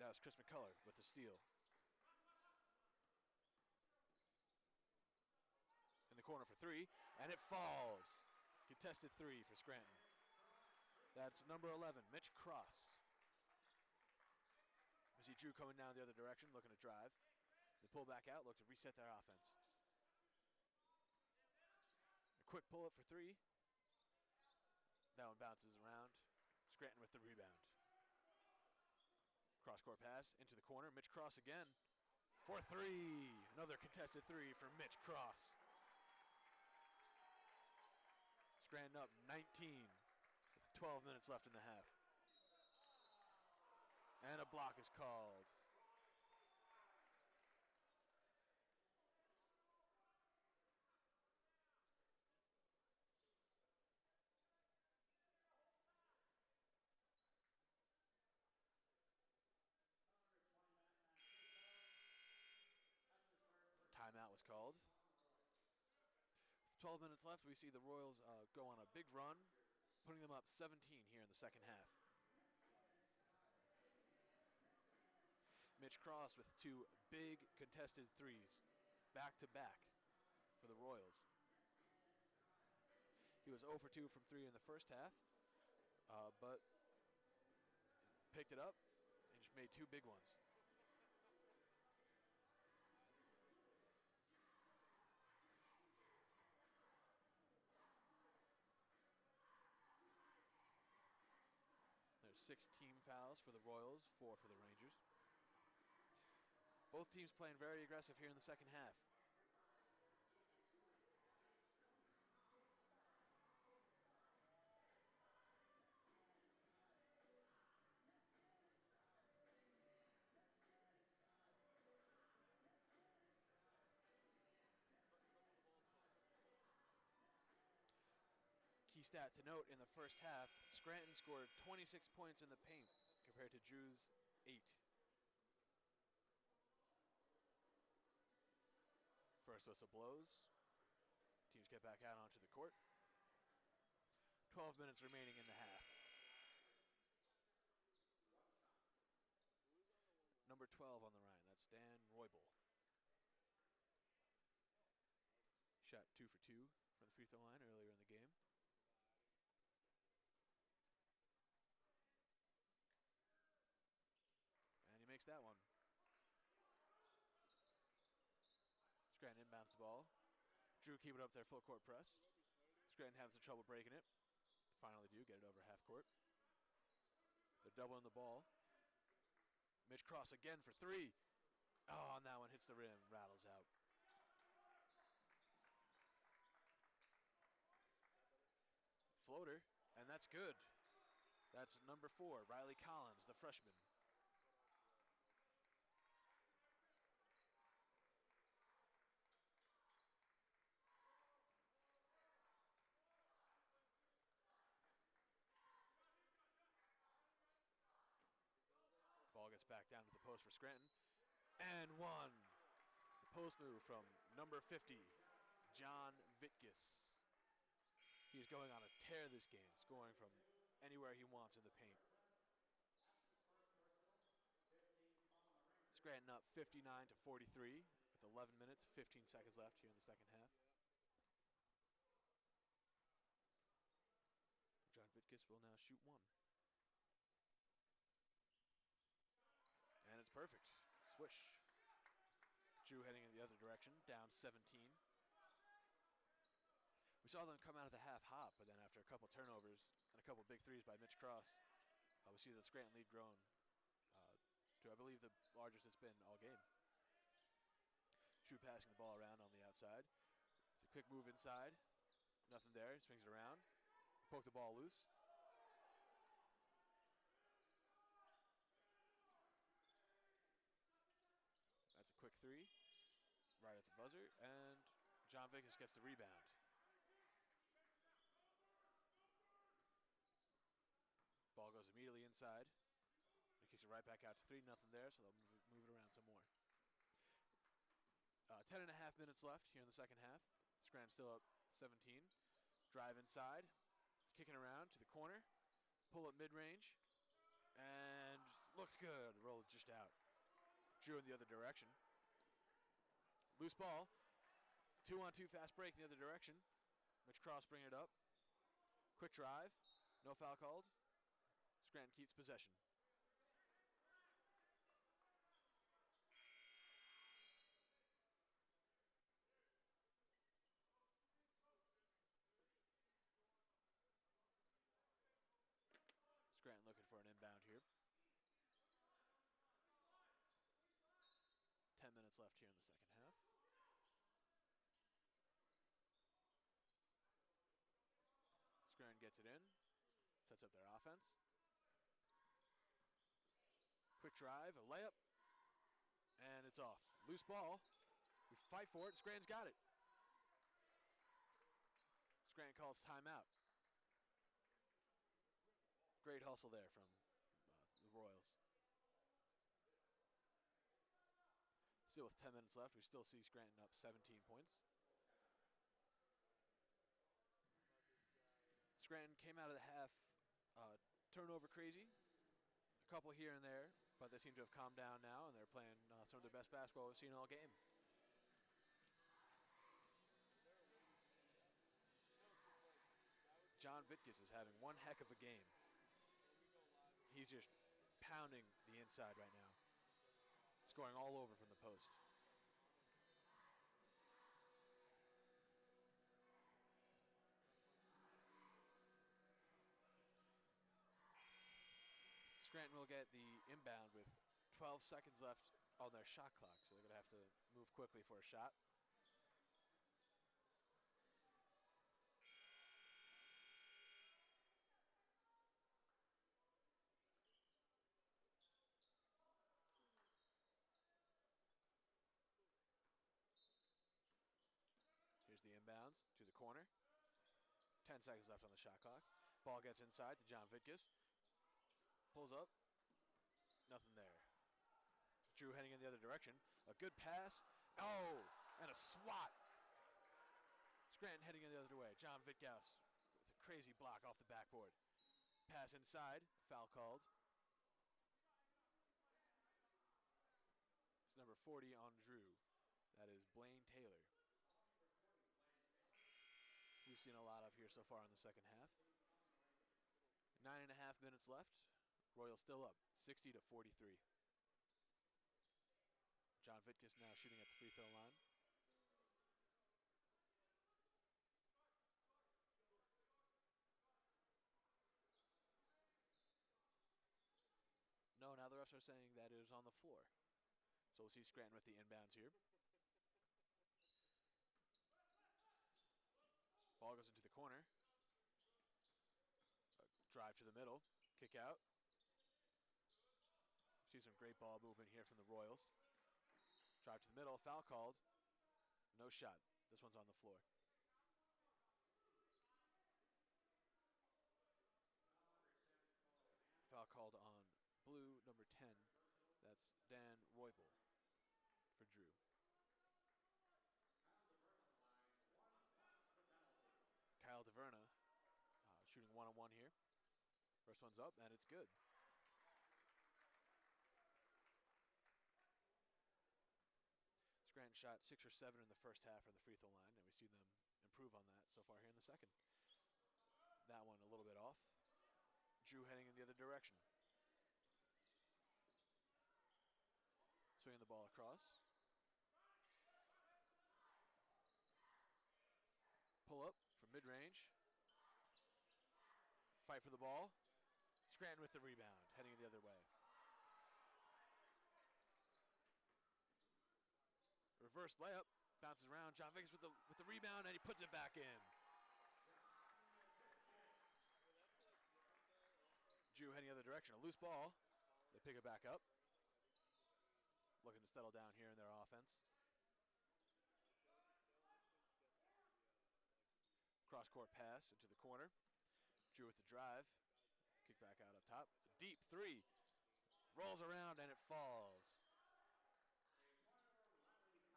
That was Chris McCullough with the steal. In the corner for three, and it falls. Contested three for Scranton. That's number 11, Mitch Cross. We see Drew coming down the other direction, looking to drive. They pull back out, look to reset their offense. A quick pull-up for three. That one bounces around. Scranton with the rebound. Cross-court pass into the corner. Mitch Cross again for three. Another contested three for Mitch Cross. Scranton up 19 with 12 minutes left in the half. And a block is called. Timeout was called. With 12 minutes left, we see the Royals go on a big run, putting them up 17 here in the second half. Mitch Cross with two big contested threes, back-to-back for the Royals. He was 0 for 2 from 3 in the first half, but picked it up and just made two big ones. There's 6 team fouls for the Royals, 4 for the Rangers. Both teams playing very aggressive here in the second half. Key stat to note, in the first half, Scranton scored 26 points in the paint compared to Drew's 8. First whistle blows. Teams get back out onto the court. 12 minutes remaining in the half. Number 12 on the line, that's Dan Roybal. Shot 2 for 2 from the free throw line earlier in the game. And he makes that one. Scranton inbounds the ball. Drew keep it up there, full court press. Scranton having some trouble breaking it. Finally do, get it over half court. They're doubling the ball. Mitch Cross again for three. Oh, and that one hits the rim, rattles out. Floater, and that's good. That's number 4, Riley Collins, the freshman. Ball gets back down to the post for Scranton. And one. The post move from number 50, John Vitkus. He's going on a tear this game, scoring from anywhere he wants in the paint. Scranton up 59 to 43 with 11 minutes, 15 seconds left here in the second half. John Vitkus will now shoot one. And it's perfect. Swish. Drew heading in the other direction, down 17. We saw them come out of the half hot, but then after a couple turnovers and a couple big threes by Mitch Cross, we see the Scranton lead grown to, I believe, the largest it's been all game. Drew passing the ball around on the outside. It's a quick move inside. Nothing there. Swings it around. Poke the ball loose. three, right at the buzzer, and John Vickers gets the rebound. Ball goes immediately inside. He kicks it right back out to three, nothing there, so they'll move it around some more. 10.5 minutes left here in the second half. Scranton still up 17. Drive inside, kicking around to the corner, pull up mid-range, and looked good. Rolled just out. Drew in the other direction. Loose ball. 2-on-2 fast break in the other direction. Mitch Cross bringing it up. Quick drive. No foul called. Scranton keeps possession. Scranton looking for an inbound here. 10 minutes left here in the second half. Scranton gets it in. Sets up their offense. Quick drive, a layup, and it's off. Loose ball. We fight for it. Scranton's got it. Scranton calls timeout. Great hustle there from the Royals. Still with 10 minutes left, we still see Scranton up 17 points. Scranton came out of the half turnover crazy. A couple here and there, but they seem to have calmed down now, and they're playing some of their best basketball we've seen all game. John Vickers is having one heck of a game. He's just pounding the inside right now, scoring all over from the post. Scranton will get the inbound with 12 seconds left on their shot clock, so they're going to have to move quickly for a shot. Here's the inbounds to the corner. 10 seconds left on the shot clock. Ball gets inside to John Vickers. Pulls up. Nothing there. Drew heading in the other direction. A good pass. Oh, and a swat. Scranton heading in the other way. John Vickers with a crazy block off the backboard. Pass inside. Foul called. It's number 40 on Drew. That is Blaine Taylor. We've seen a lot of here so far in the second half. 9.5 minutes left. Royals still up, 60-43. John Vickers now shooting at the free throw line. No, now the refs are saying that it is on the floor. So we'll see Scranton with the inbounds here. Ball goes into the corner. Drive to the middle. Kick out. See some great ball movement here from the Royals. Drive to the middle. Foul called. No shot. This one's on the floor. Foul called on blue, number 10. That's Dan Roybal for Drew. Kyle DeVerna shooting one-on-one here. First one's up, and it's good. Scranton shot 6 or 7 in the first half from the free throw line, and we see them improve on that so far here in the second. That one a little bit off. Drew heading in the other direction. Swinging the ball across. Pull up from mid-range. Fight for the ball. Scranton with the rebound, heading the other way. Reverse layup, bounces around. John Vickers with the rebound, and he puts it back in. Drew heading the other direction. A loose ball. They pick it back up. Looking to settle down here in their offense. Cross-court pass into the corner. Drew with the drive. Kick back out up top. A deep three. Rolls around and it falls.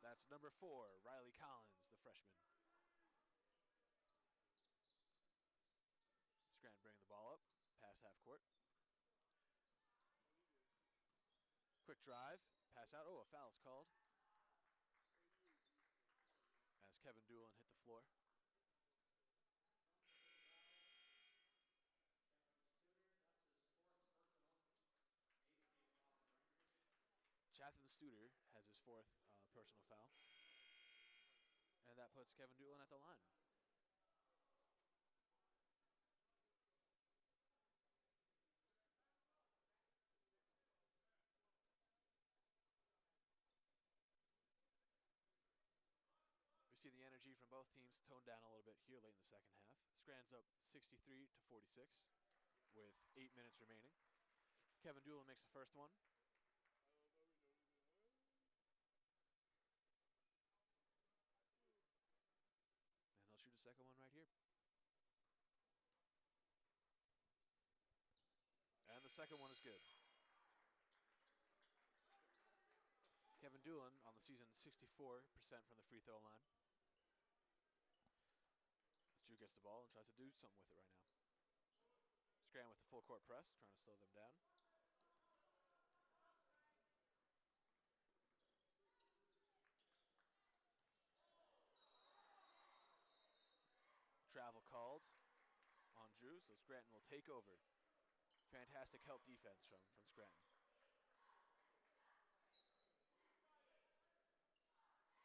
That's number 4, Riley Collins, the freshman. Scranton bringing the ball up. Pass half court. Quick drive. Pass out. Oh, a foul is called. As Kevin Doolin hit the floor. Chatham Studer has his 4th personal foul. And that puts Kevin Doolin at the line. We see the energy from both teams toned down a little bit here late in the second half. Scranton's up 63-46 with 8 minutes remaining. Kevin Doolin makes the first one. And they'll shoot a second one right here. And the second one is good. Kevin Doolin on the season 64% from the free throw line. As Drew gets the ball and tries to do something with it right now. Scranton with the full court press, trying to slow them down. Travel called on Drew, so Scranton will take over. Fantastic help defense from Scranton.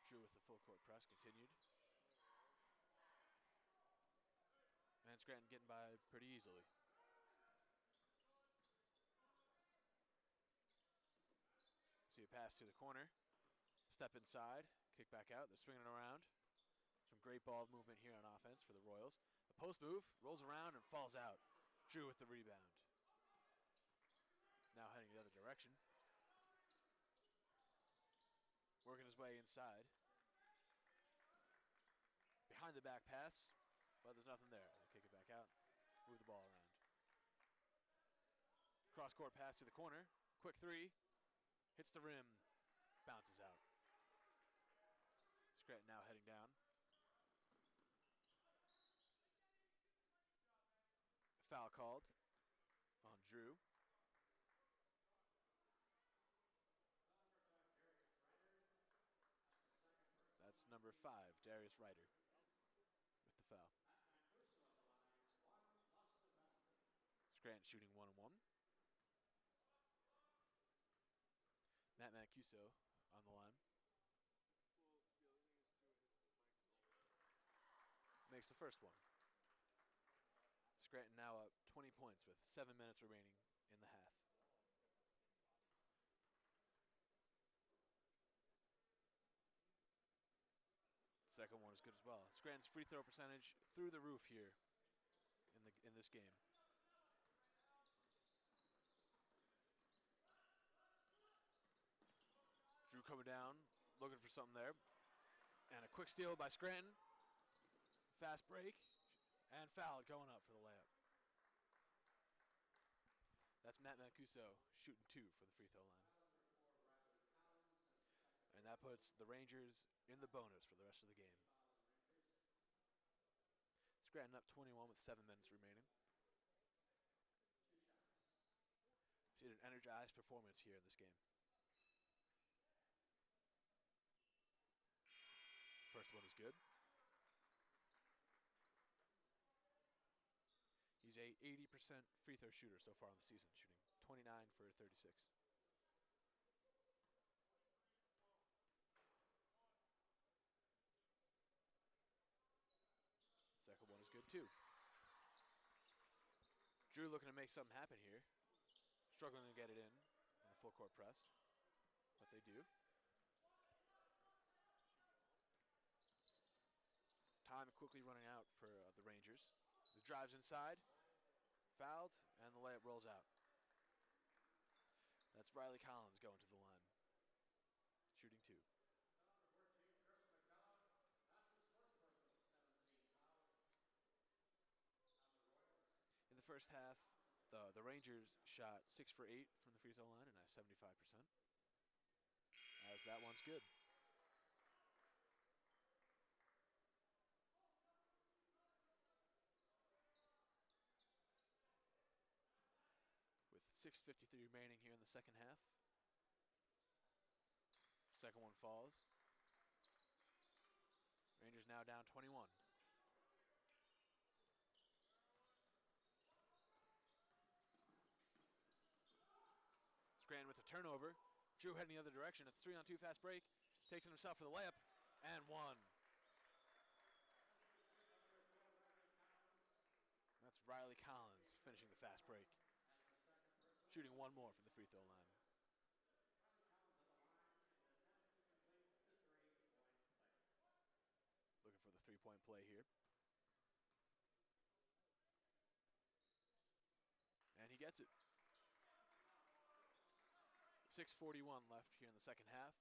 Drew with the full court press continued. And Scranton getting by pretty easily. See a pass to the corner. Step inside, kick back out. They're swinging it around. Some great ball movement here on offense for the Royals. A post move, rolls around and falls out. Drew with the rebound. Now heading the other direction. Working his way inside. Behind the back pass, but there's nothing there. They kick it back out, move the ball around. Cross-court pass to the corner. Quick three. Hits the rim, bounces out. Scranton now heading down. Foul called on Drew. That's number 5, Darius Ryder, with the foul. Scranton shooting 1-1. Matt Mancuso on the line. Makes the first one. Scranton now up 20 points with 7 minutes remaining in the half. Second one is good as well. Scranton's free throw percentage through the roof here in this game. Drew coming down, looking for something there. And a quick steal by Scranton. Fast break, and foul going up for the layup. That's Matt Mancuso shooting 2 for the free throw line. And that puts the Rangers in the bonus for the rest of the game. Scranton up 21 with 7 minutes remaining. See an energized performance here in this game. First one is good. He's a 80% free throw shooter so far in the season, shooting 29 for 36. Second one is good too. Drew looking to make something happen here. Struggling to get it in the full court press, but they do. Time quickly running out for the Rangers. The drive's inside, fouled, and the layup rolls out. That's Riley Collins going to the line, shooting 2. first half, the Rangers shot 6 for 8 from the free throw line and at 75%. As that one's good. With 6:53 remaining here in the second half. Second one falls. Rangers now down 21. Scranton with a turnover. Drew heading the other direction. A 3-on-2 fast break. Takes it himself for the layup. And one. That's Riley Collins finishing the fast break. Shooting one more from the free throw line. Looking for the three-point play here. And he gets it. 6:41 left here in the second half.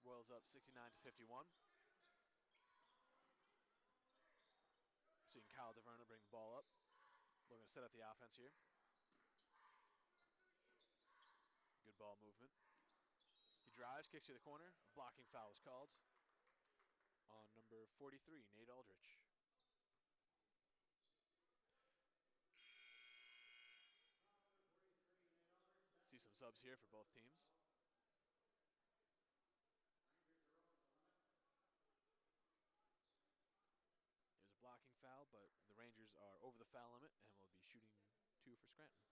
Royals up 69-51. Seeing Kyle DeVerna bring the ball up. Looking to set up the offense here. Good ball movement. He drives, kicks to the corner. A blocking foul is called on number 43, Nate Aldrich. See some subs here for both teams. There's a blocking foul, but the Rangers are over the foul limit and will be shooting 2 for Scranton.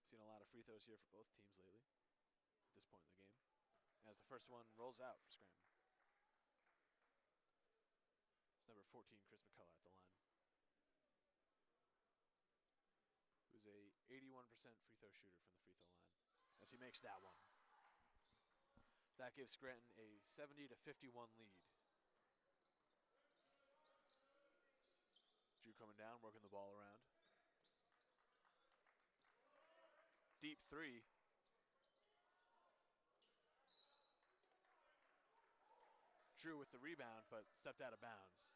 Seen a lot of free throws here for both teams lately at this point in the game. As the first one rolls out for Scranton. It's number 14, Chris McCullough at the line. Who's a 81% free throw shooter from the free throw line. As he makes that one. That gives Scranton a 70-51 lead. Drew coming down, working the ball around. Deep three. Drew with the rebound, but stepped out of bounds.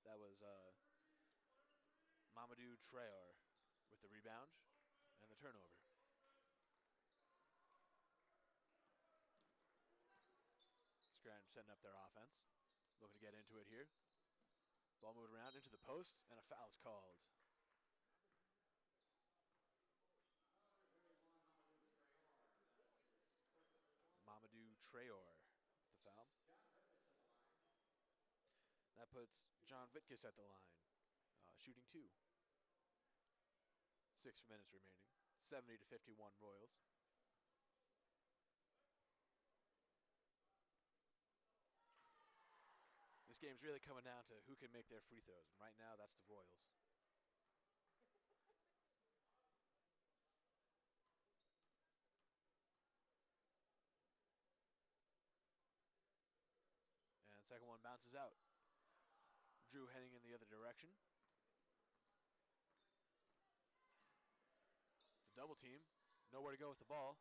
That was Mamadou Traore with the rebound and the turnover. Scranton setting up their offense. Looking to get into it here. Ball moved around into the post, and a foul is called. Mamadou Traore with the foul. That puts John Vitkus at the line, shooting 2. 6 minutes remaining. 70-51 Royals. This game's really coming down to who can make their free throws. And right now, that's the Royals. And second one bounces out. Drew heading in the other direction. The double team. Nowhere to go with the ball.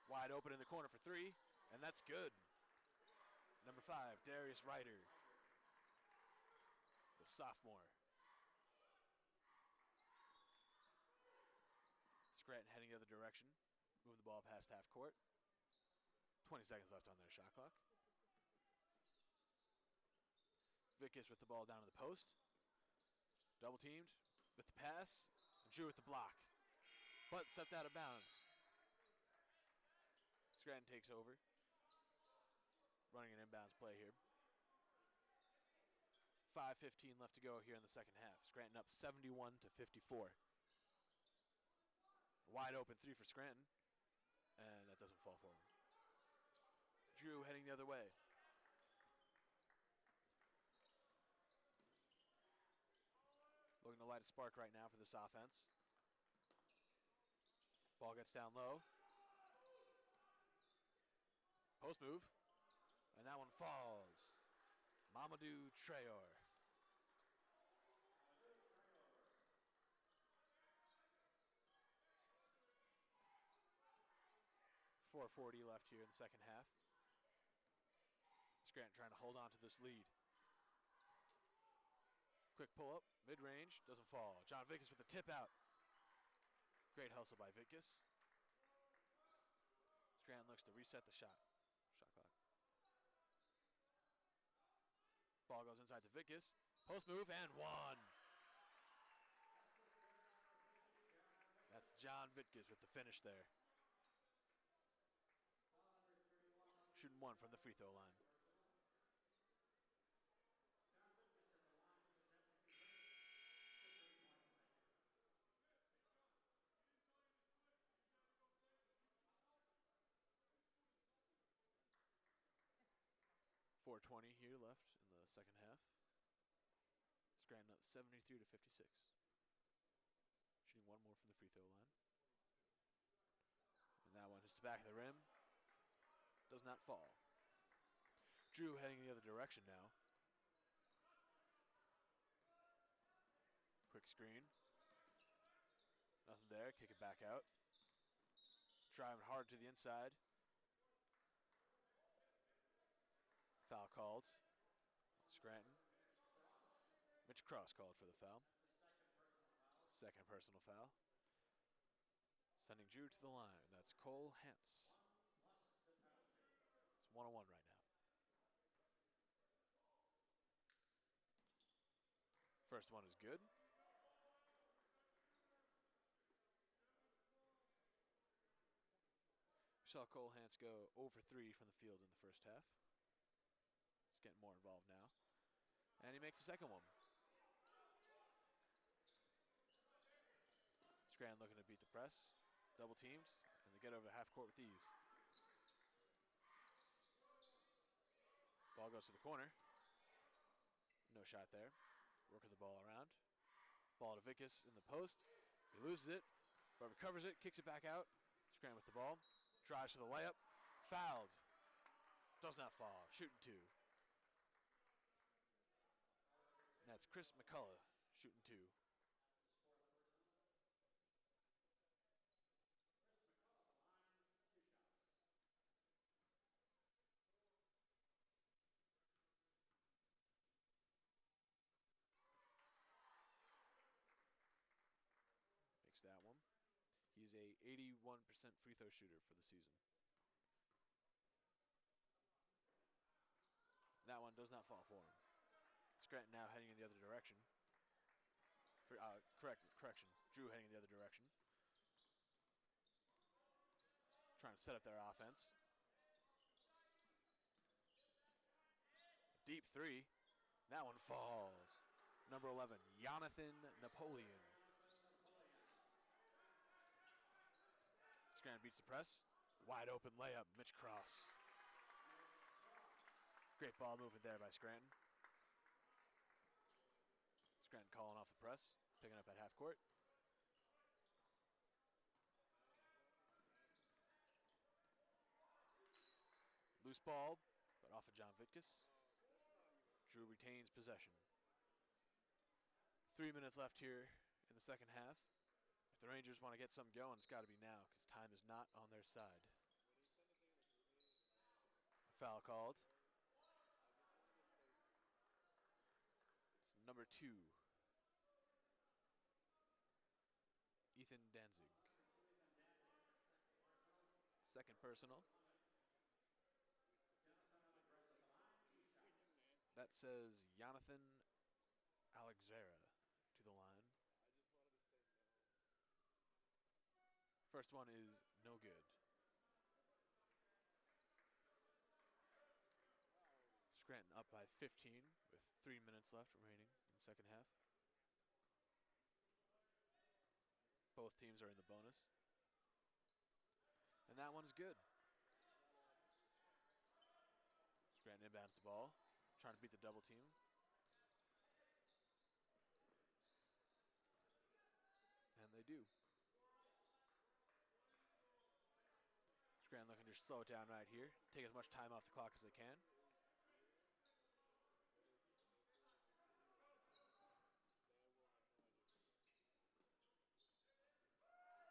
Wide open in the corner for 3. And that's good. Number 5, Darius Ryder, the sophomore. Scranton heading the other direction. Moving the ball past half court. 20 seconds left on their shot clock. Vitkus with the ball down to the post. Double teamed with the pass. And Drew with the block. But stepped out of bounds. Scranton takes over. Running an inbounds play here. 5:15 left to go here in the second half. Scranton up 71-54. Wide open 3 for Scranton. And that doesn't fall for him. Drew heading the other way. Looking to light a spark right now for this offense. Ball gets down low. Post move. And that one falls. Mamadou Traore. 4:40 left here in the second half. Scranton trying to hold on to this lead. Quick pull-up, mid-range, doesn't fall. John Vickus with the tip out. Great hustle by Vickus. Scranton looks to reset the shot clock. Ball goes inside to Vickus. Post move and one. That's John Vickus with the finish there. Shooting one from the free throw line. John Whitkus at the line with the 10 to be ready for 3-point play. 4:20 here left in the second half. Scranton up 73 to 56. Shooting one more from the free throw line. And that one hits the back of the rim. Does not fall. Drew heading the other direction now. Quick screen. Nothing there. Kick it back out. Driving hard to the inside. Foul called. Scranton. Mitch Cross called for the foul. Second personal foul. Sending Drew to the line. That's Cole Hance. It's 1-on-1 right now. First one is good. We saw Cole Hance go 0 for 3 from the field in the first half. He's getting more involved now. And he makes the second one. Scranton looking to beat the press. Double teamed, and they get over the half court with ease. Ball goes to the corner. No shot there. Working the ball around. Ball to Vickus in the post. He loses it, but recovers it, kicks it back out. Scranton with the ball. Drives for the layup. Fouled. Does not fall. Shooting two. And that's Chris McCullough shooting two. Makes that one. He's a 81% free throw shooter for the season. That one does not fall for him. Scranton now heading in the other direction. Correction. Drew heading in the other direction. Trying to set up their offense. Deep three. That one falls. Number 11, Jonathan Napoleon. Scranton beats the press. Wide open layup, Mitch Cross. Great ball movement there by Scranton. Scranton calling off the press, picking up at half court. Loose ball, but off of John Vickus. Drew retains possession. 3 minutes left here in the second half. If the Rangers want to get something going, it's got to be now because time is not on their side. Foul called. It's number 2. Ethan Danzig. Second personal. That says Jonathan Alexera to the line. First one is no good. Scranton up by 15 with 3 minutes left remaining in the second half. Both teams are in the bonus. And that one's good. Scranton inbounds the ball, trying to beat the double team. And they do. Scranton looking to slow it down right here. Take as much time off the clock as they can.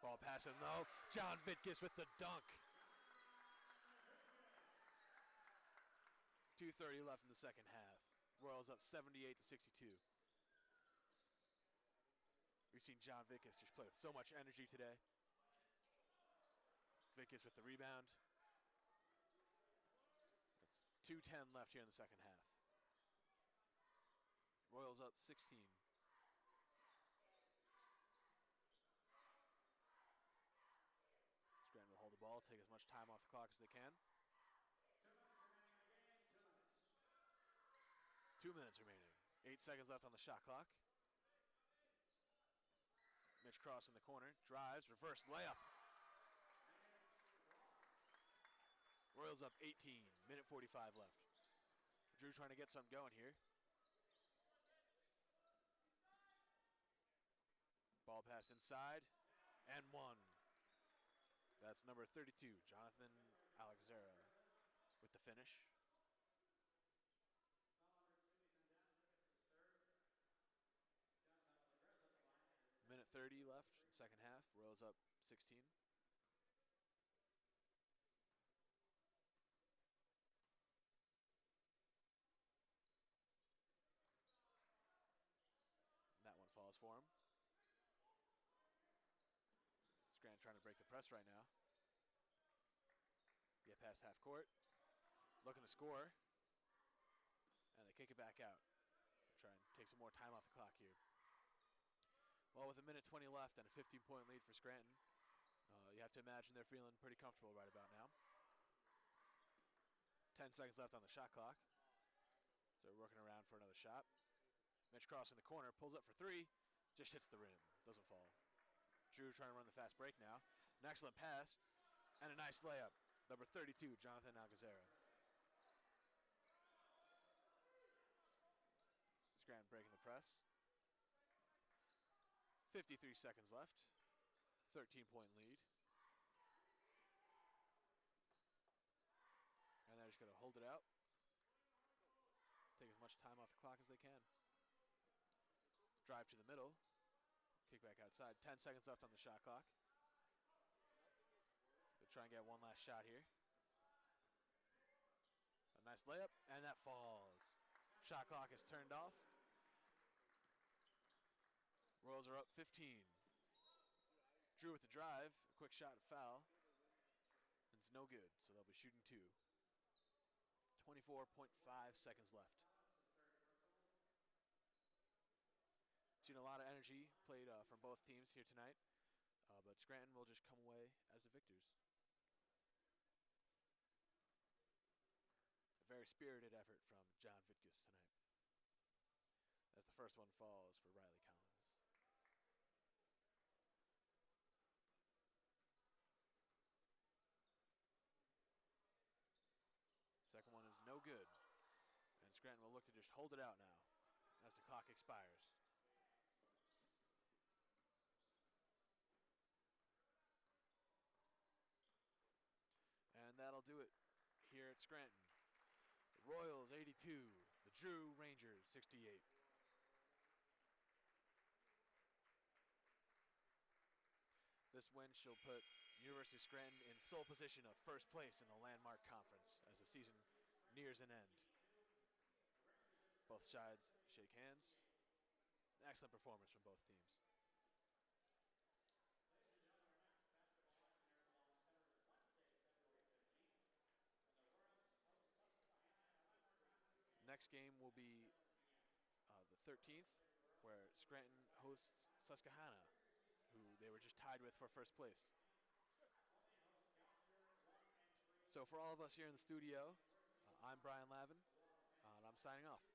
Ball passing low. John Vickus with the dunk. 2:30 left in the second half. Royals up 78 to 62. We've seen John Vickers just play with so much energy today. Vickers with the rebound. That's 2:10 left here in the second half. Royals up 16. Scranton will hold the ball, take as much time off the clock as they can. 2 minutes remaining in the game. 2 minutes. 2 minutes remaining. 8 seconds left on the shot clock. Mitch Cross in the corner, drives, reverse layup. Royals up 18, minute 45 left. Drew trying to get something going here. Ball passed inside, and one. That's number 32, Jonathan Alexera with the finish. Minute 30 left, second half. Royals up 16. And that one falls for him. Scranton trying to break the press right now. Get past half court. Looking to score. And they kick it back out. Try and take some more time off the clock here. Well, with a minute 20 left and a 15-point lead for Scranton, you have to imagine they're feeling pretty comfortable right about now. 10 seconds left on the shot clock. So we're working around for another shot. Mitch Cross in the corner, pulls up for three, just hits the rim, doesn't fall. Drew trying to run the fast break now. An excellent pass and a nice layup. Number 32, Jonathan Algazera. Scranton breaking the press. 53 seconds left. 13-point lead. And they're just going to hold it out. Take as much time off the clock as they can. Drive to the middle. Kick back outside. 10 seconds left on the shot clock. They'll try and get one last shot here. A nice layup, and that falls. Shot clock is turned off. Royals are up 15. Drew with the drive. A quick shot and foul. It's no good, so they'll be shooting two. 24.5 seconds left. Seen a lot of energy played from both teams here tonight, but Scranton will just come away as the victors. A very spirited effort from John Vickers tonight, as the first one falls for Riley Collins. Second one is no good, and Scranton will look to just hold it out now as the clock expires. And that'll do it here at Scranton. The Royals 82, the Drew Rangers 68. This win shall put University of Scranton in sole position of first place in the landmark conference as the season nears an end. Both sides shake hands. An excellent performance from both teams. Next game will be the 13th, where Scranton hosts Susquehanna, who they were just tied with for first place. So for all of us here in the studio, I'm Brian Lavin, and I'm signing off.